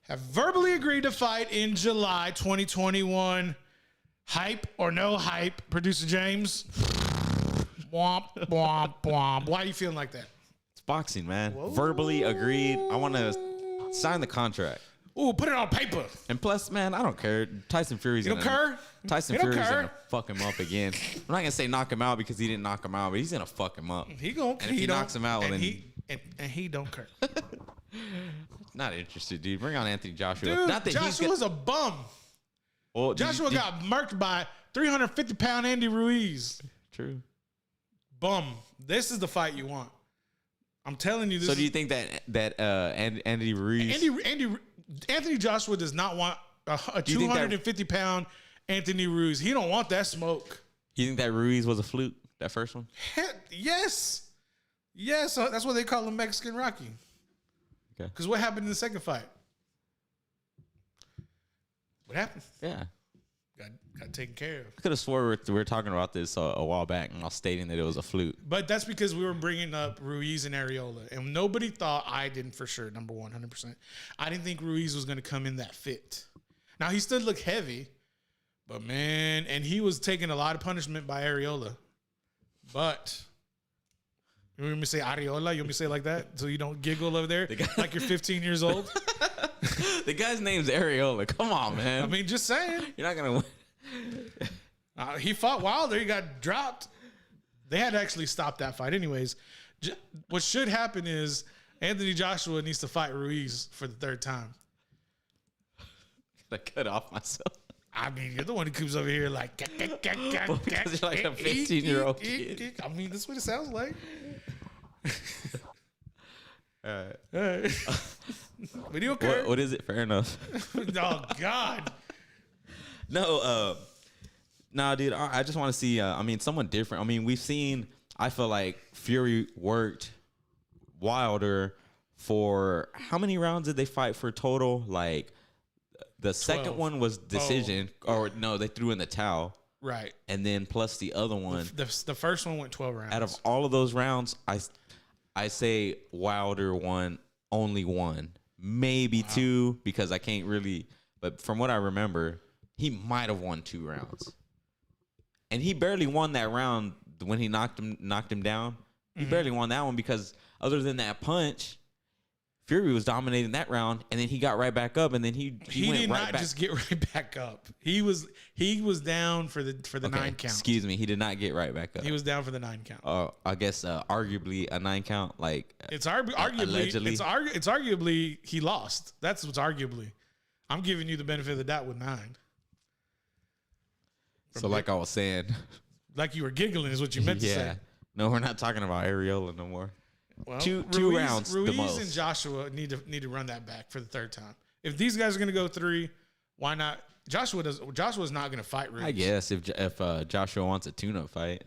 S1: have verbally agreed to fight in July 2021. Hype or no hype? Producer James? Womp, womp, womp. Why are you feeling like that?
S2: It's boxing, man. Verbally agreed. I want to sign the contract.
S1: Ooh, put it on paper.
S2: And plus, man, I don't care. Tyson Fury's
S1: You don't care?
S2: Tyson
S1: You don't
S2: Fury's
S1: care?
S2: gonna fuck him up again. I'm not gonna say knock him out because he didn't knock him out, but he's gonna fuck him up.
S1: He gonna.
S2: And if he knocks him out,
S1: and
S2: then
S1: he don't care.
S2: not interested, dude. Bring on Anthony Joshua.
S1: Dude,
S2: Not that
S1: Joshua's a bum.
S2: Well,
S1: Joshua got murked by 350-pound Andy Ruiz.
S2: True.
S1: Bum. This is the fight you want. I'm telling you. This
S2: So do you think that Andy Ruiz?
S1: Anthony Joshua does not want a
S2: you think that-
S1: 250-pound Anthony Ruiz. He don't want that smoke.
S2: You think that Ruiz was a fluke? That first one?
S1: Yes. That's why they call him Mexican Rocky.
S2: Okay.
S1: Because what happened in the second fight? What happened?
S2: Yeah.
S1: Got taken care of.
S2: I could have swore we were talking about this a while back, and I was stating that it was a fluke.
S1: But that's because we were bringing up Ruiz and Areola. And nobody thought, I didn't for sure, number one, 100%. I didn't think Ruiz was going to come in that fit. Now, he still looked heavy. But, man, and he was taking a lot of punishment by Areola. But, you want me to say Areola? You want me to say it like that so you don't giggle over there like you're 15 years old?
S2: The guy's name's Areola. Come on, man.
S1: I mean, just saying.
S2: You're not going to win.
S1: He fought Wilder. He got dropped. They had to actually stop that fight. Anyways, what should happen is Anthony Joshua needs to fight Ruiz for the third time.
S2: I cut off myself.
S1: I mean, you're the one who comes over here like,
S2: Because you're like a 15-year-old kid.
S1: I mean, that's what it sounds like.
S2: All right.
S1: Video card.
S2: What is it? Fair enough.
S1: Oh, God.
S2: No, nah, dude. I just want to see. I mean, someone different. I mean, we've seen. I feel like Fury worked Wilder for how many rounds did they fight for total? Like the second one was decision, or no, they threw in the towel.
S1: Right.
S2: And then plus the other one.
S1: The first one went 12 rounds.
S2: Out of all of those rounds, I say Wilder won only one, maybe two, because I can't really. But from what I remember, he might have won 2 rounds, and he barely won that round when he knocked him down. He barely won that one because other than that punch, Fury was dominating that round, and then he got right back up, and then he went
S1: did
S2: right
S1: not
S2: back.
S1: just get right back up. He was down for the
S2: Okay,
S1: 9 count.
S2: Excuse me, he did not get right back up.
S1: He was down for the 9 count.
S2: I guess arguably a 9 count, like
S1: It's arguably
S2: allegedly.
S1: it's arguably he lost. That's what's arguably. I'm giving you the benefit of the doubt with 9.
S2: So like I was saying,
S1: Like you were giggling is what you meant to say.
S2: No, we're not talking about Areola no more.
S1: Well,
S2: Two rounds
S1: Ruiz
S2: the most.
S1: and Joshua need to run that back for the third time. If these guys are going to go 3, why not? Joshua's not going to fight Ruiz.
S2: I guess if Joshua wants a tune-up fight.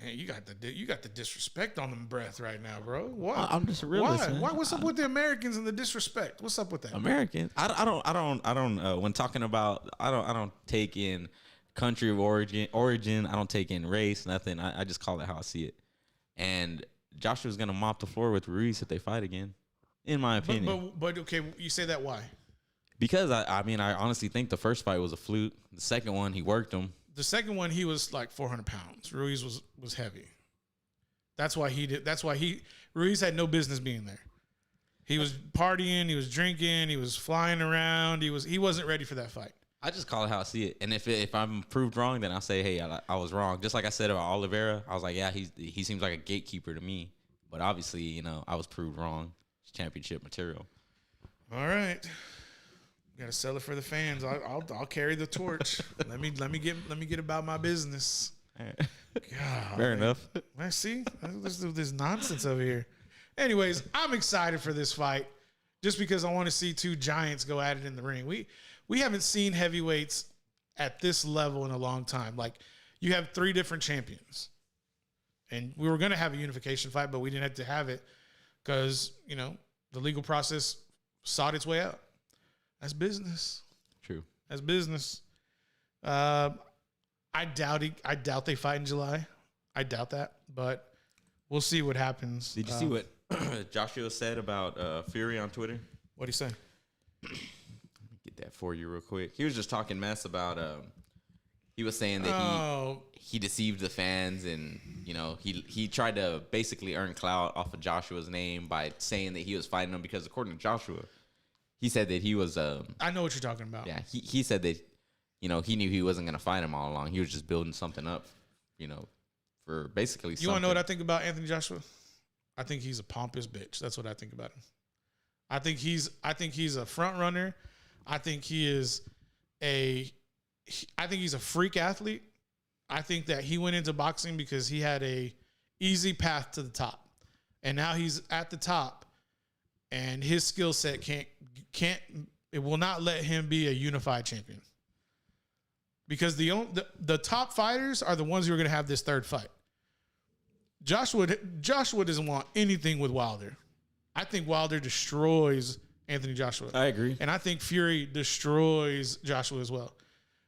S1: Man, you got the disrespect on the breath right now, bro. What?
S2: I'm just a realist.
S1: Why?
S2: Man.
S1: Why? What's up with the Americans and the disrespect? What's up with that?
S2: American. I don't. When talking about, I don't take in country of origin. I don't take in race. Nothing. I just call it how I see it. And Joshua's gonna mop the floor with Ruiz if they fight again, in my opinion.
S1: But okay, you say that why?
S2: Because I mean, I honestly think the first fight was a fluke. The second one, he worked him.
S1: The second one, he was like 400 pounds. Ruiz was heavy. That's why Ruiz had no business being there. He was partying, he was drinking, he was flying around. He wasn't ready for that fight.
S2: I just call it how I see it. And if I'm proved wrong, then I'll say, hey, I was wrong. Just like I said about Oliveira, I was like, yeah, he seems like a gatekeeper to me. But obviously, I was proved wrong. It's championship material.
S1: All right. Got to sell it for the fans. I'll carry the torch. let me get about my business. God,
S2: Fair enough.
S1: I see. There's nonsense over here. Anyways, I'm excited for this fight just because I want to see 2 giants go at it in the ring. We haven't seen heavyweights at this level in a long time. Like, you have 3 different champions. And we were going to have a unification fight, but we didn't have to have it because, the legal process sought its way out. That's business.
S2: True.
S1: That's business. I doubt they fight in July. I doubt that, but we'll see what happens.
S2: Did you see what Joshua said about Fury on Twitter?
S1: What do you say?
S2: Get that for you real quick. He was just talking mess about. He was saying that he deceived the fans, and he tried to basically earn clout off of Joshua's name by saying that he was fighting him because according to Joshua, he said that he was.
S1: I know what you're talking about.
S2: Yeah, he said that he knew he wasn't gonna fight him all along. He was just building something up, for basically.
S1: You want to know what I think about Anthony Joshua? I think he's a pompous bitch. That's what I think about him. I think he's a front runner. I think he's a freak athlete. I think that he went into boxing because he had a easy path to the top. And now he's at the top and his skill set it will not let him be a unified champion. Because the top fighters are the ones who are going to have this third fight. Joshua doesn't want anything with Wilder. I think Wilder destroys Anthony Joshua.
S2: I agree.
S1: And I think Fury destroys Joshua as well.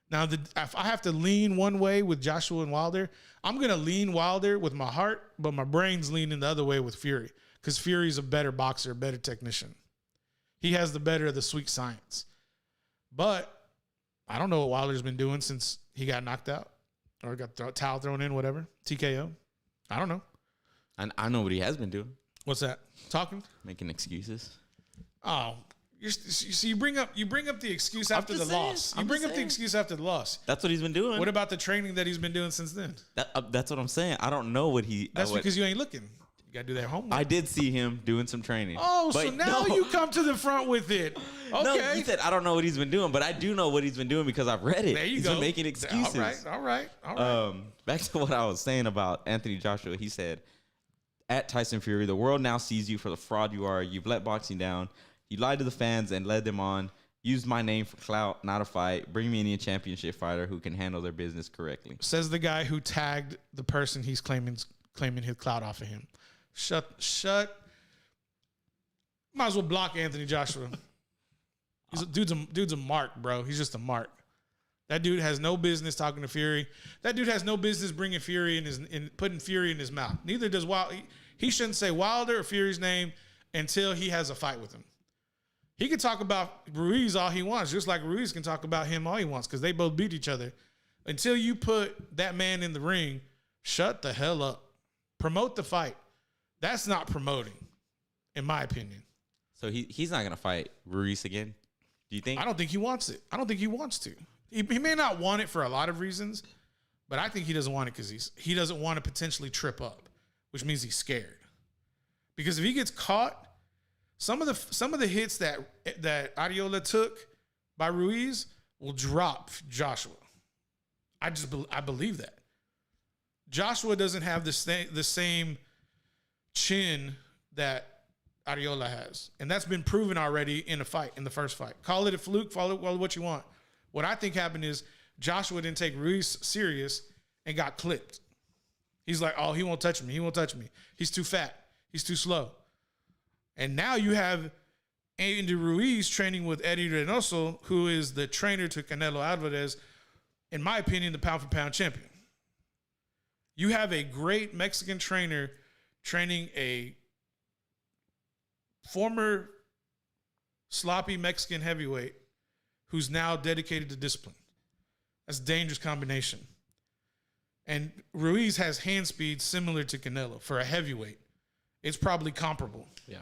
S1: Now, if I have to lean one way with Joshua and Wilder, I'm going to lean Wilder with my heart, but my brain's leaning the other way with Fury because Fury's a better boxer, better technician. He has the better of the sweet science. But I don't know what Wilder's been doing since he got knocked out or got towel thrown in, whatever, TKO. I don't know.
S2: I know what he has been doing.
S1: What's that? Talking?
S2: Making excuses.
S1: Oh, you bring up the excuse after the loss. You bring up the excuse after the loss.
S2: That's what he's been doing.
S1: What about the training that he's been doing since then?
S2: That's what I'm saying. I don't know what he.
S1: That's because you ain't looking. You gotta do that homework.
S2: I did see him doing some training.
S1: Oh, so now you come to the front with it. Okay.
S2: No, he said I don't know what he's been doing, but I do know what he's been doing because I've read it.
S1: There you
S2: He's
S1: go.
S2: been making excuses.
S1: All right.
S2: Back to what I was saying about Anthony Joshua. He said, at Tyson Fury, the world now sees you for the fraud you are. You've let boxing down. You lied to the fans and led them on. Used my name for clout, not a fight. Bring me any championship fighter who can handle their business correctly.
S1: Says the guy who tagged the person he's claiming his clout off of him. Shut. Might as well block Anthony Joshua. Dude's a mark, bro. He's just a mark. That dude has no business talking to Fury. That dude has no business bringing Fury in putting Fury in his mouth. Neither does Wilder. He shouldn't say Wilder or Fury's name until he has a fight with him. He can talk about Ruiz all he wants, just like Ruiz can talk about him all he wants because they both beat each other. Until you put that man in the ring, shut the hell up. Promote the fight. That's not promoting, in my opinion.
S2: So he's not going to fight Ruiz again? Do you think?
S1: I don't think he wants it. I don't think he wants to. He may not want it for a lot of reasons, but I think he doesn't want it because he doesn't want to potentially trip up, which means he's scared. Because if he gets caught, some of the hits that Arreola took by Ruiz will drop Joshua. I believe that. Joshua doesn't have the same chin that Arreola has, and that's been proven already in the first fight. Call it a fluke, call it what you want. What I think happened is Joshua didn't take Ruiz serious and got clipped. He's like, oh, he won't touch me. He won't touch me. He's too fat. He's too slow. And now you have Andy Ruiz training with Eddie Reynoso, who is the trainer to Canelo Alvarez, in my opinion, the pound-for-pound champion. You have a great Mexican trainer training a former sloppy Mexican heavyweight who's now dedicated to discipline. That's a dangerous combination. And Ruiz has hand speed similar to Canelo for a heavyweight. It's probably comparable.
S2: Yeah.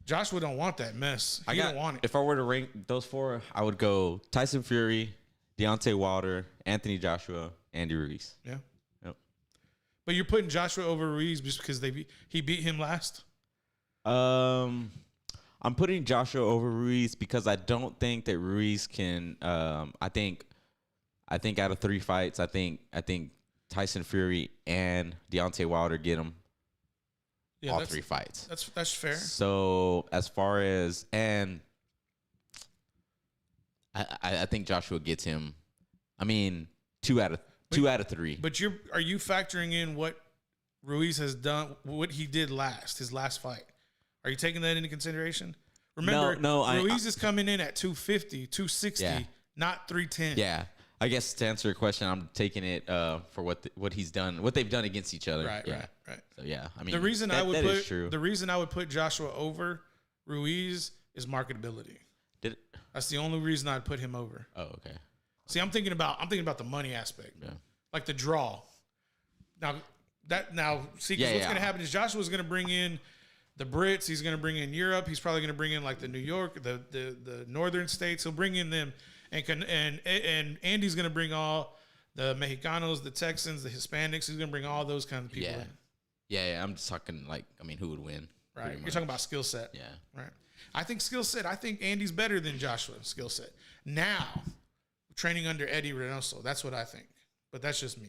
S1: Joshua don't want that mess. He don't want it.
S2: If I were to rank those four, I would go Tyson Fury, Deontay Wilder, Anthony Joshua, Andy Ruiz.
S1: Yeah.
S2: Yep.
S1: But you're putting Joshua over Ruiz just because he beat him last?
S2: I'm putting Joshua over Ruiz because I don't think that Ruiz can. I think out of 3 fights, I think Tyson Fury and Deontay Wilder get him all 3 fights.
S1: That's fair.
S2: So as far as I think Joshua gets him. I mean, 2 out of 3.
S1: But are you factoring in what Ruiz has done, what he did his last fight? Are you taking that into consideration? Remember, Ruiz is coming in at 250, 260, not 310.
S2: Yeah. I guess to answer your question, I'm taking it for what he's done, what they've done against each other.
S1: Right,
S2: Yeah.
S1: right.
S2: So yeah, I mean,
S1: The reason
S2: that is
S1: put
S2: true.
S1: the reason I would put Joshua over Ruiz is marketability.
S2: Did
S1: That's the only reason I'd put him over.
S2: oh okay.
S1: See, I'm thinking about the money aspect,
S2: Yeah.
S1: like the draw. Now, see, 'cause
S2: Yeah,
S1: what's
S2: yeah.
S1: going to happen is Joshua's going to bring in the Brits. He's going to bring in Europe. He's probably going to bring in like the New York, the northern states. He'll bring in them, and Andy's going to bring all the Mexicanos, the Texans, the Hispanics. He's going to bring all those kinds of people
S2: Yeah.
S1: in.
S2: Yeah, I'm just talking like, I mean, who would win?
S1: Right.
S2: pretty
S1: You're
S2: much.
S1: talking about skill set.
S2: Yeah.
S1: Right. I think skill set. I think Andy's better than Joshua skill set. Now, training under Eddie Reynoso. That's what I think. But that's just me.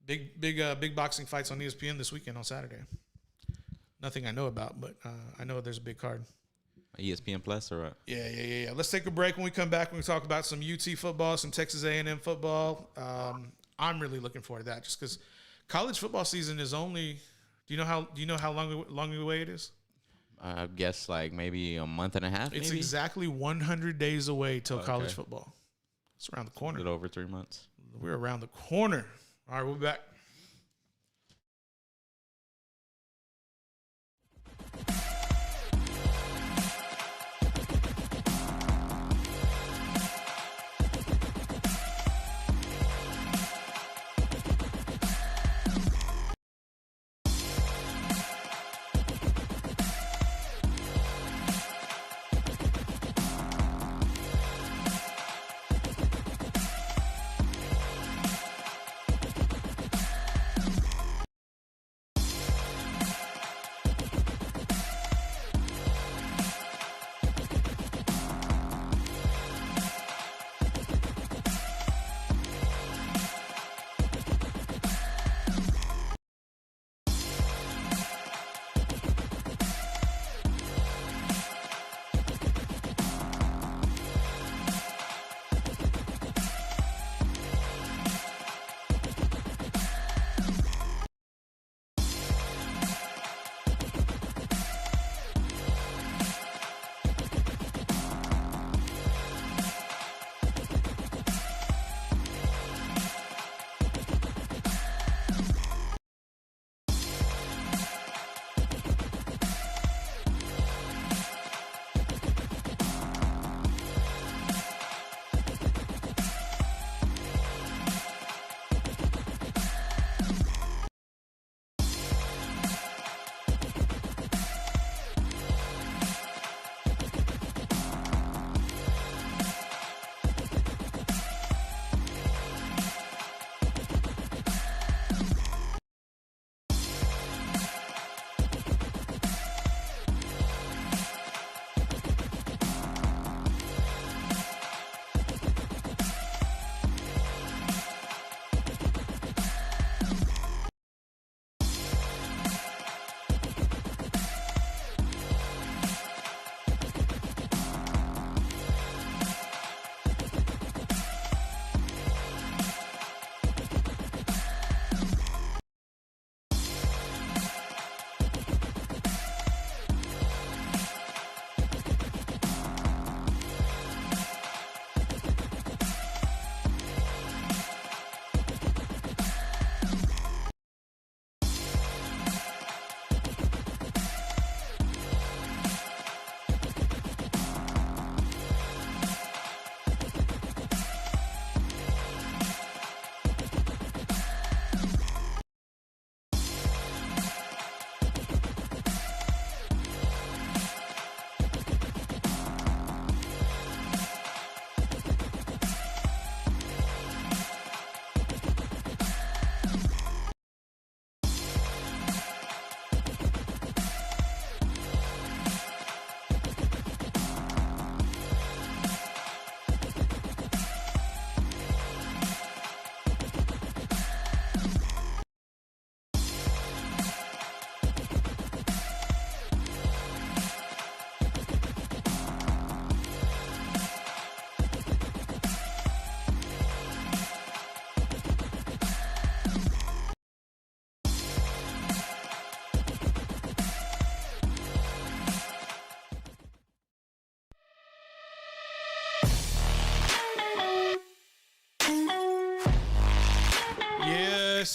S1: Big boxing fights on ESPN this weekend on Saturday. Nothing I know about, but I know there's a big card.
S2: ESPN Plus or what?
S1: Yeah. Let's take a break. When we come back, we talk about some UT football, some Texas A&M football. I'm really looking forward to that, just because college football season is only. Do you know how long away it is?
S2: I guess like maybe a month and a half.
S1: It's
S2: maybe?
S1: exactly 100 days away till
S2: Okay.
S1: college football. It's around the
S2: a
S1: corner.
S2: little over 3 months.
S1: We're around the corner. All right, we'll be back.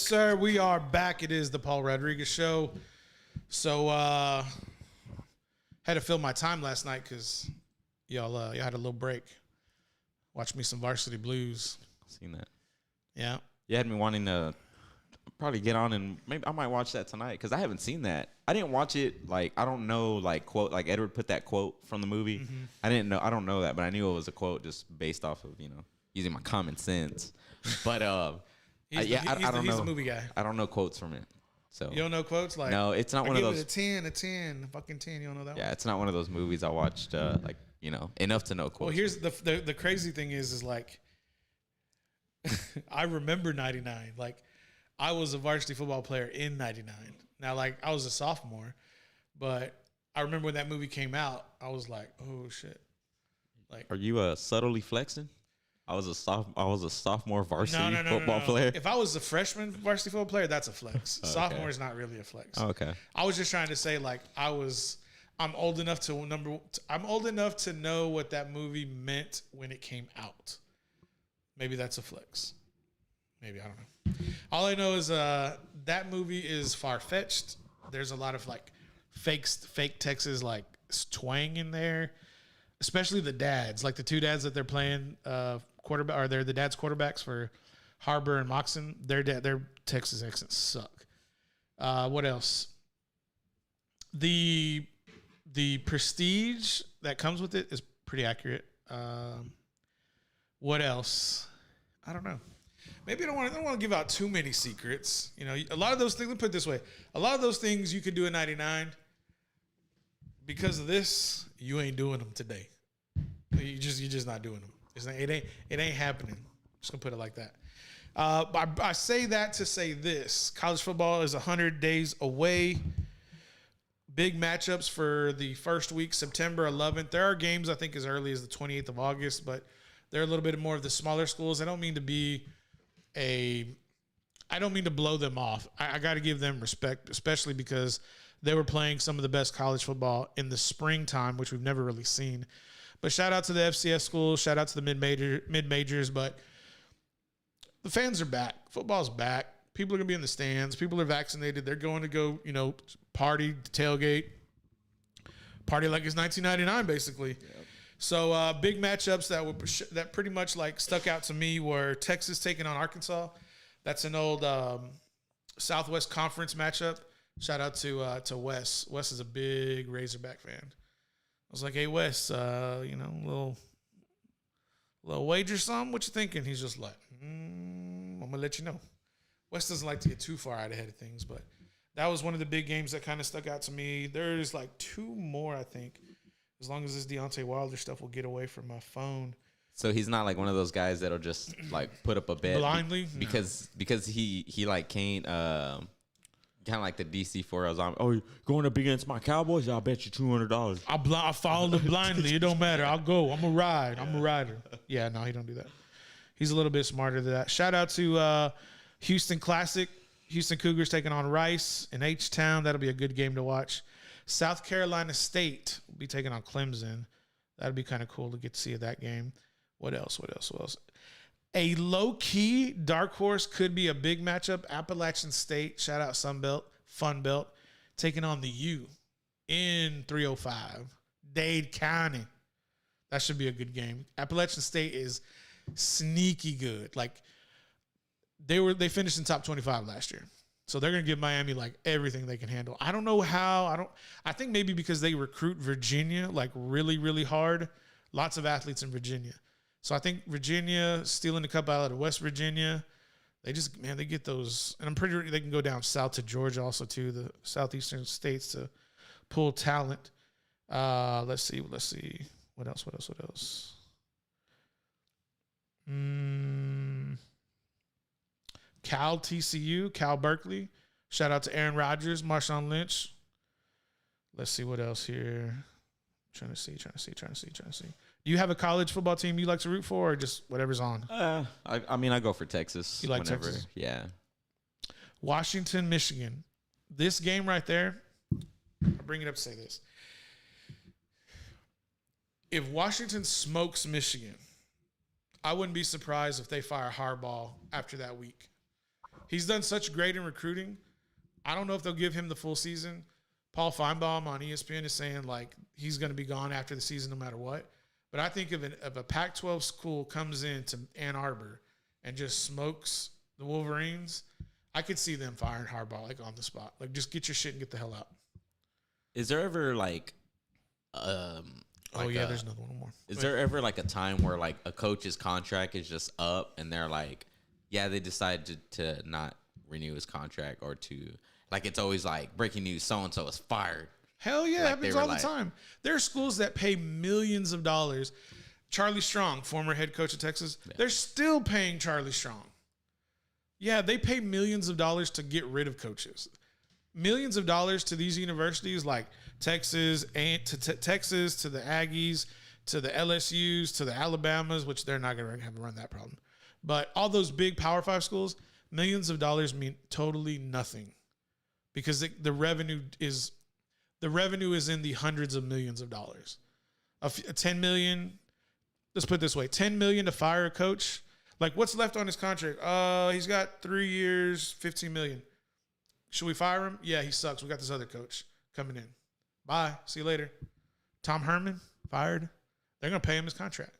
S1: sir. We are back. It is the Paul Rodriguez Show. So, had to fill my time last night because y'all had a little break. Watch me some Varsity Blues.
S2: Seen that.
S1: Yeah.
S2: You had me wanting to probably get on and maybe I might watch that tonight because I haven't seen that. I didn't watch it. Like, I don't know, like, quote, like Edward put that quote from the movie. Mm-hmm. I don't know that, but I knew it was a quote just based off of, using my common sense. But, I don't know.
S1: He's a movie guy.
S2: I don't know quotes from it. So
S1: You don't know quotes? Like,
S2: no, it's not one of those.
S1: It a 10, fucking 10. You don't know that one?
S2: Yeah, it's not one of those movies I watched, enough to know quotes.
S1: Well, here's the crazy thing is like, I remember 99. Like, I was a varsity football player in 99. Now, like, I was a sophomore, but I remember when that movie came out, I was like, oh, shit. Like,
S2: are you subtly flexing? I was a sophomore varsity football player.
S1: If I was a freshman varsity football player, that's a flex.
S2: Okay.
S1: Sophomore is not really a flex.
S2: Oh, okay.
S1: I was just trying to say, like, I'm old enough to know what that movie meant when it came out. Maybe that's a flex. Maybe, I don't know. All I know is that movie is far-fetched. There's a lot of like fake Texas like twang in there, especially the dads, like the two dads that they're playing quarterback, or they're the dads quarterbacks for Harbor and Moxon. Their Texas accents suck. What else? The prestige that comes with it is pretty accurate. What else? I don't know. Maybe I don't want to give out too many secrets. A lot of those things. Let me put it this way: a lot of those things you could do in '99. Because of this, you ain't doing them today. You're just not doing them. It ain't happening. Just gonna put it like that. I say that to say this: college football is 100 days away. Big matchups for the first week, September 11th. There are games I think as early as the 28th of August, but they're a little bit more of the smaller schools. I don't mean to blow them off. I got to give them respect, especially because they were playing some of the best college football in the springtime, which we've never really seen. But shout out to the FCS schools, shout out to the mid-majors, but the fans are back. Football's back. People are going to be in the stands. People are vaccinated. They're going to go, party, tailgate, party like it's 1999, basically. Yep. So big matchups that pretty much like stuck out to me were Texas taking on Arkansas. That's an old Southwest Conference matchup. Shout out to Wes. Wes is a big Razorback fan. I was like, hey, Wes, little wager something? What you thinking? He's just like, I'm going to let you know. Wes doesn't like to get too far out ahead of things, but that was one of the big games that kind of stuck out to me. There's like two more, I think. As long as this Deontay Wilder stuff will get away from my phone.
S2: So he's not like one of those guys that'll just like put up a bet
S1: blindly
S2: because he like can't kind of like the DC4 Zombie. Oh, going up against my Cowboys? I'll bet you $200.
S1: I follow them blindly. It don't matter. I'll go. I'm a ride. I'm a rider. Yeah, no, he don't do that. He's a little bit smarter than that. Shout out to Houston Classic. Houston Cougars taking on Rice in H-Town. That'll be a good game to watch. South Carolina State will be taking on Clemson. That'll be kind of cool to get to see that game. What else? A low-key dark horse could be a big matchup. Appalachian State, shout out Sunbelt, Fun Belt, taking on the U in 305. Dade County. That should be a good game. Appalachian State is sneaky good. Like, they finished in top 25 last year. So they're going to give Miami like everything they can handle. I don't know how. I think maybe because they recruit Virginia like really, really hard. Lots of athletes in Virginia. So I think Virginia stealing the cup out of West Virginia. They get those. And I'm pretty sure they can go down south to Georgia also too, the southeastern states to pull talent. Let's see. What else? Cal TCU, Cal Berkeley. Shout out to Aaron Rodgers, Marshawn Lynch. Let's see what else here. Trying to see. Do you have a college football team you like to root for, or just whatever's on?
S2: I go for Texas.
S1: You like Texas?
S2: Yeah.
S1: Washington, Michigan. This game right there, I'll bring it up to say this. If Washington smokes Michigan, I wouldn't be surprised if they fire Harbaugh after that week. He's done such great in recruiting. I don't know if they'll give him the full season. Paul Feinbaum on ESPN is saying like he's going to be gone after the season no matter what. But I think if a Pac-12 school comes into Ann Arbor and just smokes the Wolverines, I could see them firing Harbaugh like on the spot. Like just get your shit and get the hell out.
S2: Is there ever like
S1: there's another one more.
S2: Is there ever like a time where like a coach's contract is just up and they're like, yeah, they decided to not renew his contract or to like it's always like breaking news, so and so is fired.
S1: Hell yeah,
S2: Like
S1: happens
S2: they were
S1: all the
S2: like-
S1: time. There are schools that pay millions of dollars. Charlie Strong, former head coach of Texas, they're still paying Charlie Strong. Yeah, they pay millions of dollars to get rid of coaches. Millions of dollars to these universities like Texas and to Texas, to the Aggies, to the LSUs, to the Alabamas, which they're not going to have to run that problem. But all those big Power 5 schools, millions of dollars mean totally nothing because the revenue is in the hundreds of millions of dollars. A 10 million, let's put it this way, 10 million to fire a coach. Like what's left on his contract? He's got 3 years, 15 million. Should we fire him? Yeah, he sucks. We got this other coach coming in. Bye. See you later. Tom Herman fired. They're going to pay him his contract.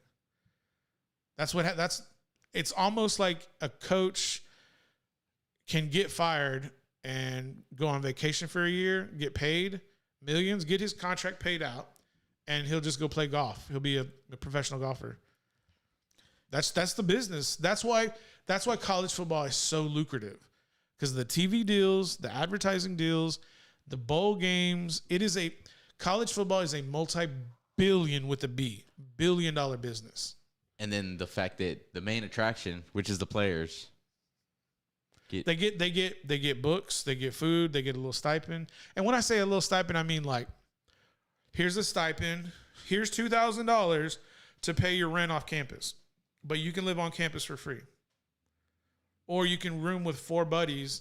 S1: It's almost like a coach can get fired and go on vacation for a year, get paid millions, get his contract paid out, and he'll just go play golf. He'll be a professional golfer. That's the business. That's why college football is so lucrative. Because the TV deals, the advertising deals, the bowl games, college football is a multi-billion with a B, $1 billion business.
S2: And then the fact that the main attraction, which is the players,
S1: They get books, they get food, they get a little stipend. And when I say a little stipend, I mean like, here's a stipend, here's $2,000 to pay your rent off campus, but you can live on campus for free. Or you can room with 4 buddies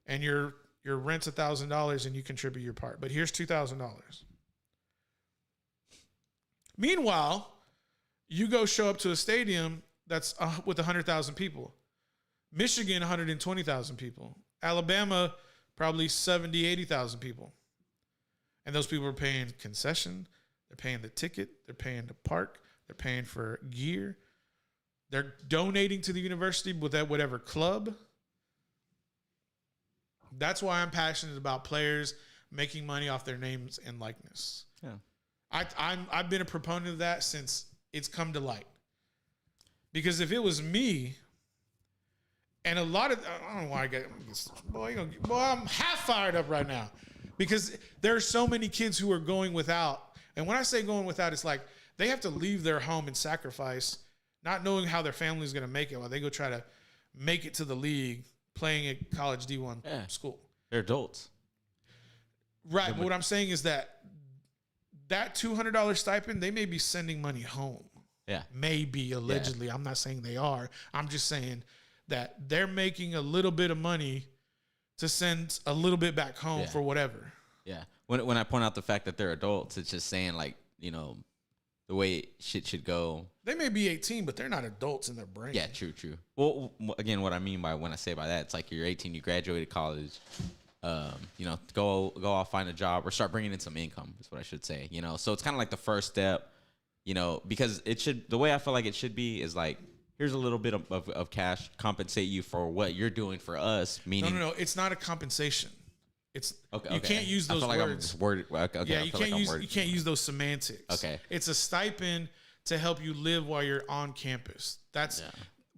S1: and your rent's $1,000 and you contribute your part. But here's $2,000. Meanwhile, you go show up to a stadium that's with 100,000 people. Michigan, 120,000 people. Alabama, probably 70, 80,000 people. And those people are paying concession. They're paying the ticket. They're paying to park. They're paying for gear. They're donating to the university with that whatever club. That's why I'm passionate about players making money off their names and likeness.
S2: yeah,
S1: I've been a proponent of that since it's come to light. Because if it was me, and a lot of I don't know why I get I'm half fired up right now because there are so many kids who are going without. And when I say going without, it's like they have to leave their home and sacrifice, not knowing how their family is going to make it while they go try to make it to the league playing at college D1 school.
S2: they're adults.
S1: Right. But what I'm saying is that $200 stipend, they may be sending money home.
S2: Yeah,
S1: Maybe, allegedly. Yeah. I'm not saying they are. I'm just saying that they're making a little bit of money to send a little bit back home for whatever.
S2: yeah. When I point out the fact that they're adults, it's just saying like, the way shit should go.
S1: They may be 18, but they're not adults in their brain.
S2: Yeah, true. Well, again, what I mean by when I say by that, it's like you're 18, you graduated college, go off, find a job or start bringing in some income is what I should say, So it's kind of like the first step, because the way I feel like it should be is like, here's a little bit of cash, compensate you for what you're doing for us. Meaning,
S1: No. It's not a compensation. It's
S2: okay.
S1: You can't use those
S2: I feel
S1: words.
S2: like I'm just worded. Okay,
S1: Yeah, you can't use those semantics.
S2: Okay.
S1: It's a stipend to help you live while you're on campus. That's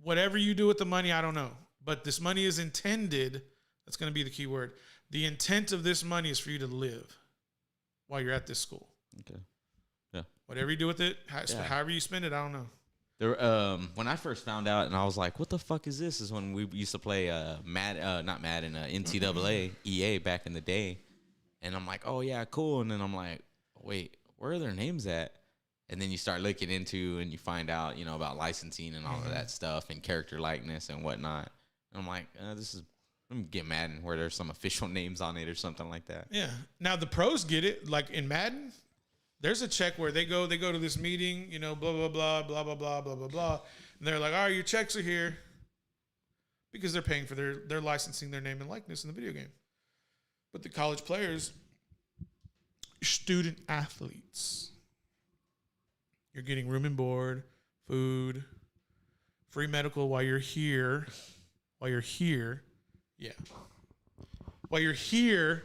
S1: whatever you do with the money, I don't know. But this money is intended, that's going to be the key word. The intent of this money is for you to live while you're at this school.
S2: Okay. Yeah.
S1: Whatever you do with it, however you spend it, I don't know.
S2: There, when I first found out, and I was like, "What the fuck is this?" Is when we used to play not Madden, NCAA, EA back in the day, and I'm like, "Oh yeah, cool." And then I'm like, "Wait, where are their names at?" And then you start looking into and you find out, about licensing and all of that stuff and character likeness and whatnot. And I'm like, I'm gonna get Madden where there's some official names on it or something like that.
S1: Yeah. Now the pros get it. Like in Madden, there's a check where they go to this meeting, blah, blah, blah, blah, blah, blah, blah, blah, blah. And they're like, all right, your checks are here. because they're paying for their licensing their name and likeness in the video game. But the college players, student athletes, you're getting room and board, food, free medical while you're here. While you're here. Yeah. While you're here,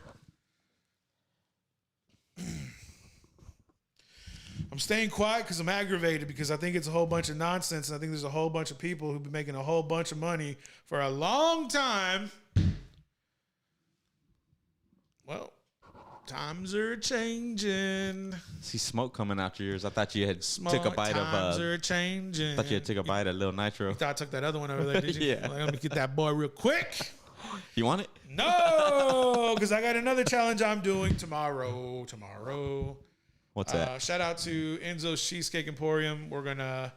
S1: I'm staying quiet because I'm aggravated because I think it's a whole bunch of nonsense. And I think there's a whole bunch of people who've been making a whole bunch of money for a long time. Well, times are changing.
S2: See smoke coming out your ears. I thought you had
S1: Smoke,
S2: took a bite
S1: times
S2: of.
S1: are changing.
S2: Thought you had took a bite of Lil Nitro.
S1: You thought I took that other one over there, did you?
S2: Yeah.
S1: Like, let me get that boy real quick.
S2: You want it?
S1: No, because I got another challenge I'm doing tomorrow.
S2: What's that?
S1: Shout out to Enzo's Cheesecake Emporium. We're gonna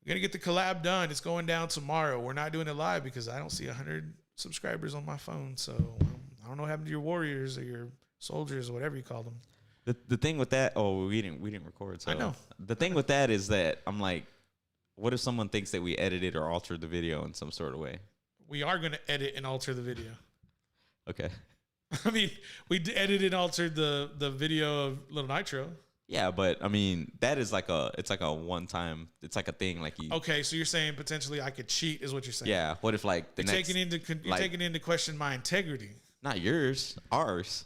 S1: get the collab done. It's going down tomorrow. We're not doing it live because I don't see 100 subscribers on my phone. So I don't know what happened to your warriors or your soldiers or whatever you call them.
S2: The thing with that, we didn't record. So
S1: I know.
S2: The thing with that is that I'm like, what if someone thinks that we edited or altered the video in some sort of way?
S1: We are gonna edit and alter the video.
S2: Okay.
S1: I mean, we edited and altered the video of Little Nitro.
S2: Yeah, but I mean, that is it's like a one time. It's like a thing. Like you.
S1: Okay, so you're saying potentially I could cheat, is what you're saying?
S2: Yeah. What if like the
S1: You're
S2: next?
S1: taking into question my integrity,
S2: Not yours, ours.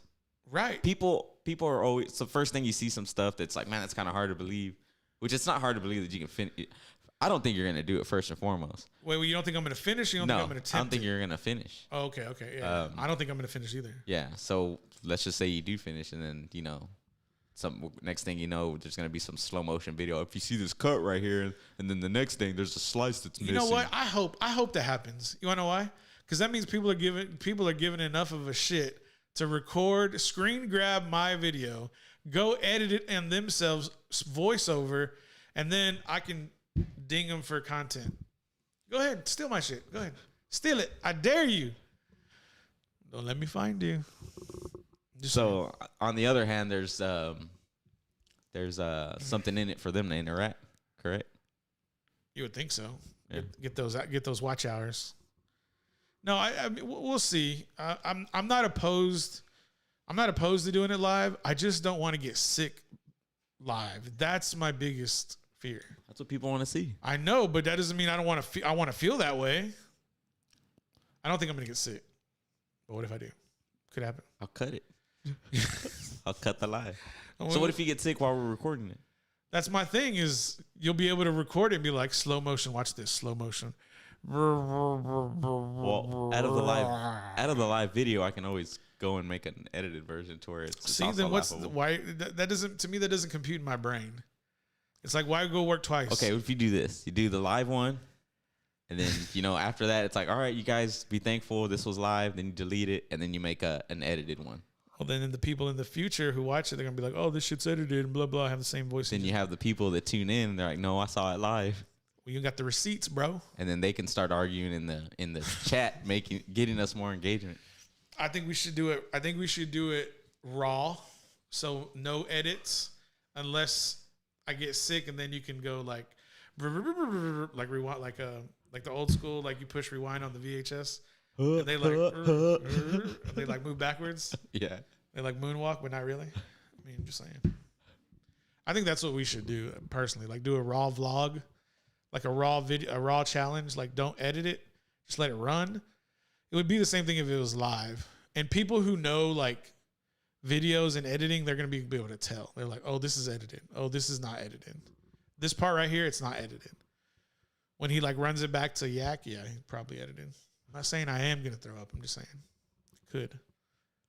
S1: right?
S2: People are always. It's the first thing you see some stuff that's like, man, that's kind of hard to believe. Which it's not hard to believe that you can finish. I don't think you're gonna do it first and foremost.
S1: Wait, you don't think I'm gonna finish? You don't
S2: No,
S1: think I'm gonna attempt
S2: I don't think
S1: it?
S2: you're gonna finish.
S1: Oh, okay, yeah. I don't think I'm gonna finish either.
S2: Yeah. So let's just say you do finish, and then some next thing you know, there's gonna be some slow motion video. If you see this cut right here, and then the next thing, there's a slice that's missing.
S1: You know what? I hope that happens. You wanna know why? Because that means people are giving enough of a shit to record, screen grab my video, go edit it and themselves voiceover, and then I can ding them for content. Go ahead, steal my shit. Go ahead, steal it. I dare you. Don't let me find you.
S2: So on the other hand, there's something in it for them to interact. Correct?
S1: You would think so.
S2: Yeah.
S1: Get those watch hours. No, I mean, we'll see. I'm not opposed. I'm not opposed to doing it live. I just don't want to get sick live. That's my biggest fear.
S2: That's what people want to see.
S1: I know, but that doesn't mean I don't want to. I want to feel that way. I don't think I'm gonna get sick. But what if I do? Could happen.
S2: I'll cut it. I'll cut the live. So what if you get sick while we're recording it?
S1: That's my thing. Is you'll be able to record it and be like slow motion. Watch this slow motion.
S2: Well, out of the live video, I can always go and make an edited version to where it's
S1: See,
S2: also
S1: then what's
S2: laughable.
S1: why that doesn't, to me, that doesn't compute in my brain. It's like, why go work twice?
S2: Okay, if you do this, you do the live one, and then after that, it's like, all right, you guys be thankful this was live. Then you delete it, and then you make an edited one.
S1: Well, then the people in the future who watch it, they're gonna be like, oh, this shit's edited and blah blah. Have the same voice.
S2: Then you have the people that tune in, and they're like, no, I saw it live.
S1: Well, you got the receipts, bro.
S2: And then they can start arguing in the chat, getting us more engagement.
S1: I think we should do it. I think we should do it raw, so no edits, unless I get sick, and then you can go like rewind, like the old school, like you push rewind on the VHS, and they like move backwards.
S2: Yeah,
S1: they like moonwalk, but not really. I mean, just saying. I think that's what we should do personally. Like do a raw vlog, like a raw video, a raw challenge. Like don't edit it, just let it run. It would be the same thing if it was live. And people who know like videos and editing, they're going to be able to tell. They're like, oh, this is edited. Oh, this is not edited. This part right here, it's not edited. When he like runs it back to Yak, yeah, he probably edited. I'm not saying I am going to throw up. I'm just saying could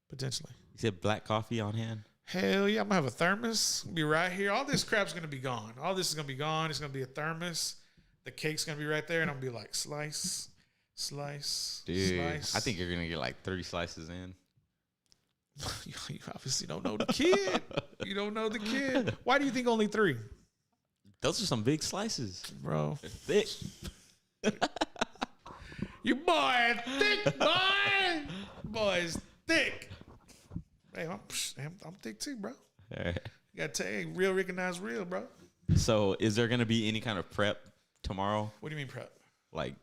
S1: potentially.
S2: You said black coffee on hand?
S1: Hell yeah, I'm going to have a thermos. Be right here. All this crap's going to be gone. All this is going to be gone. It's going to be a thermos. The cake's going to be right there. And I'm going to be like, slice.
S2: Dude,
S1: slice.
S2: I think you're gonna get like 30 slices in.
S1: You obviously don't know the kid. You don't know the kid. Why do you think only 3?
S2: Those are some big slices,
S1: bro.
S2: They're thick.
S1: Your boy is thick, boy. Boy is thick. Hey, I'm thick too, bro.
S2: All right.
S1: You gotta tell you, real recognize real, bro.
S2: So, is there gonna be any kind of prep tomorrow?
S1: What do you mean prep?
S2: Like,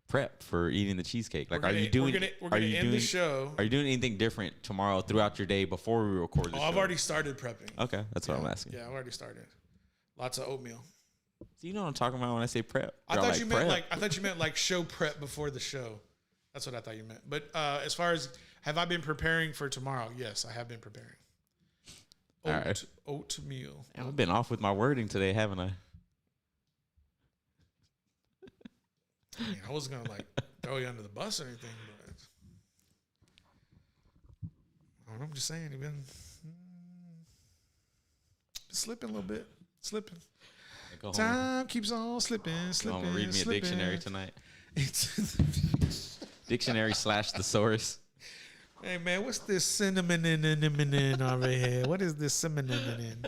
S2: prep for eating the cheesecake? Like,
S1: We're
S2: are
S1: gonna-
S2: you doing?
S1: we're
S2: are
S1: gonna
S2: you
S1: end
S2: doing?
S1: the show.
S2: Are you doing anything different tomorrow throughout your day before we record the
S1: Oh,
S2: show?
S1: I've already started prepping.
S2: Okay, that's what I'm asking.
S1: Yeah, I've already started. Lots of oatmeal.
S2: So you know what I'm talking about when I say prep?
S1: I
S2: Y'all
S1: thought you meant
S2: prep?
S1: I thought you meant like show prep before the show. That's what I thought you meant. But as far as have I been preparing for tomorrow? Yes, I have been preparing.
S2: All right.
S1: Oatmeal.
S2: Man, I've been off with my wording today, haven't I?
S1: I mean, I wasn't gonna like throw you under the bus or anything, but I don't know, I'm just saying you've been slipping a little bit. Slipping.
S2: Go home.
S1: Time keeps on slipping,
S2: Go
S1: slipping.
S2: home and read me a
S1: slipping.
S2: dictionary tonight.
S1: It's
S2: Dictionary / thesaurus.
S1: Hey man, what's this cinnamon in over here? What is this cinnamon in?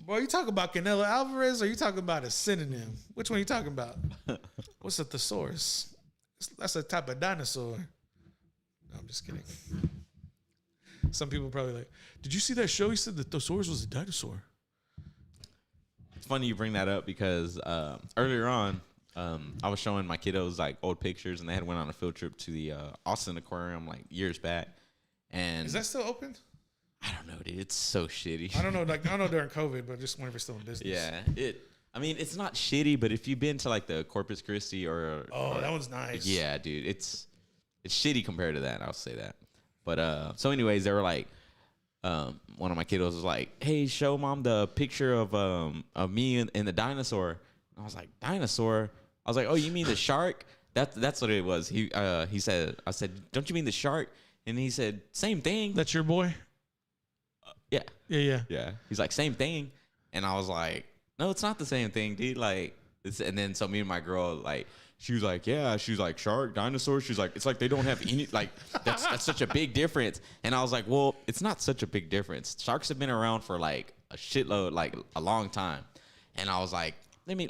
S1: Boy, you talking about Canelo Alvarez or you talking about a synonym? Which one you talking about? What's a thesaurus? That's a type of dinosaur. No, I'm just kidding. Some people probably like, did you see that show? He said the thesaurus was a dinosaur.
S2: It's funny you bring that up because earlier on, I was showing my kiddos like old pictures, and they had went on a field trip to the Austin Aquarium like years back. And
S1: Is that still open?
S2: I don't know, dude. It's so shitty.
S1: I don't know. Like I don't know during COVID, but just whenever it's still in business.
S2: Yeah, I mean, it's not shitty, but if you've been to like the Corpus Christi or
S1: That one's nice.
S2: yeah, dude, it's shitty compared to that. I'll say that. But so anyways, they were like, one of my kiddos was like, "Hey, show mom the picture of me and the dinosaur." And I was like, "Dinosaur?" I was like, "Oh, you mean the shark?" That's what it was. He said, I said, "Don't you mean the shark?" And he said, "Same thing."
S1: That's your boy?
S2: Yeah.
S1: Yeah.
S2: He's like, "Same thing," and I was like, "No, it's not the same thing, dude." Like, and then so me and my girl like. She was like, yeah. She was like, shark, dinosaur. She's like, it's like they don't have any, like, that's such a big difference. And I was like, well, it's not such a big difference. Sharks have been around for like a shitload, like a long time. And I was like, let me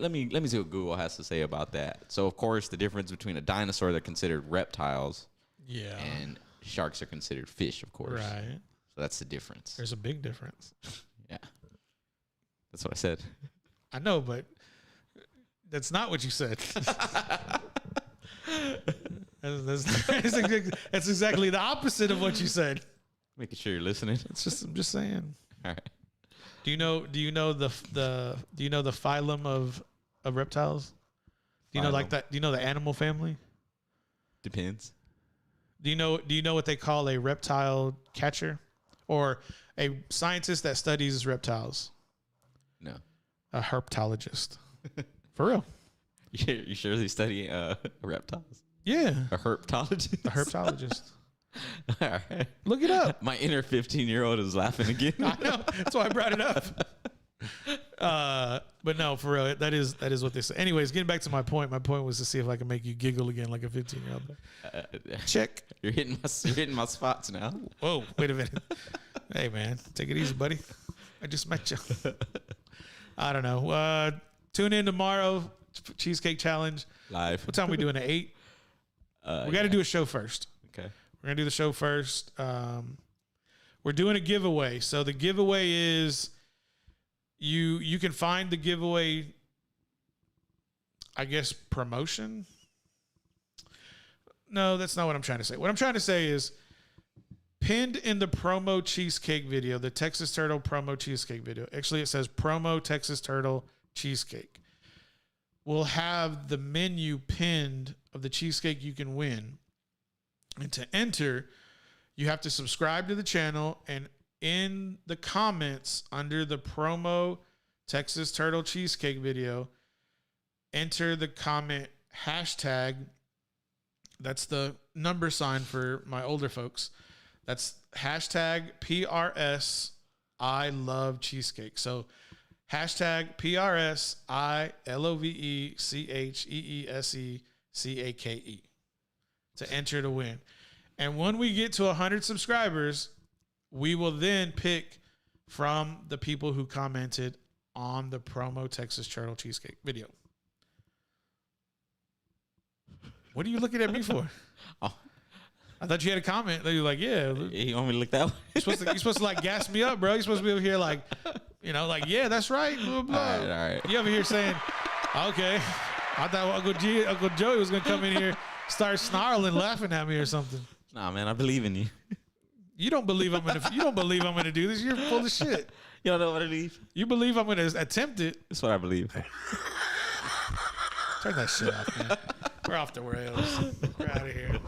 S2: see what Google has to say about that. So of course, the difference between a dinosaur, they're considered reptiles,
S1: Yeah.
S2: and sharks are considered fish, of course.
S1: Right.
S2: So that's the difference.
S1: There's a big difference.
S2: Yeah, that's what I said.
S1: I know, but that's not what you said. That's exactly the opposite of what you said.
S2: Making sure you're listening.
S1: I'm just saying.
S2: All right.
S1: Do you know the phylum of reptiles? Do you know like
S2: Phylum.
S1: that? Do you know the animal family?
S2: Depends.
S1: Do you know what they call a reptile catcher or a scientist that studies reptiles?
S2: No.
S1: A herpetologist. For real.
S2: You sure they study reptiles?
S1: Yeah.
S2: A herpetologist?
S1: A herpetologist.
S2: All right.
S1: Look it up.
S2: My inner 15-year-old is laughing again.
S1: I know. That's why I brought it up. But no, for real, that is what they say. Anyways, getting back to my point. My point was to see if I can make you giggle again like a 15-year-old. Check.
S2: You're hitting my spots now.
S1: Whoa, wait a minute. Hey man, take it easy, buddy. I just met you. I don't know. Tune in tomorrow. Cheesecake Challenge.
S2: Live.
S1: What time are we doing at 8? We got to do a show first.
S2: Okay.
S1: We're gonna do the show first. We're doing a giveaway. So the giveaway is you can find the giveaway, I guess, promotion. No, that's not what I'm trying to say. What I'm trying to say is pinned in the promo cheesecake video, the Texas Turtle promo cheesecake video. Actually, it says promo Texas Turtle cheesecake. We'll have the menu pinned of the cheesecake you can win. And to enter, you have to subscribe to the channel, and in the comments under the promo Texas Turtle Cheesecake video, enter the comment hashtag. That's the number sign for my older folks. That's hashtag PRS I love cheesecake. So hashtag PRS I LOVECHEESECAKE to enter to win. And when we get to 100 subscribers, we will then pick from the people who commented on the promo Texas Turtle Cheesecake video. What are you looking at me for?
S2: Oh.
S1: I thought you had a comment. You were like, yeah.
S2: You want me to look that way?
S1: You're supposed to like gas me up, bro. You're supposed to be over here like, like, yeah, that's right. Blah, blah.
S2: All right.
S1: You over here saying, okay, I thought Uncle Joey was gonna come in here, start snarling, laughing at me or something.
S2: Nah, man, I believe in you.
S1: You don't believe I'm gonna do this. You're full of shit.
S2: You don't know what I believe?
S1: You believe I'm gonna attempt it.
S2: That's what I believe.
S1: Turn that shit off, man. We're off the rails. We're out of here.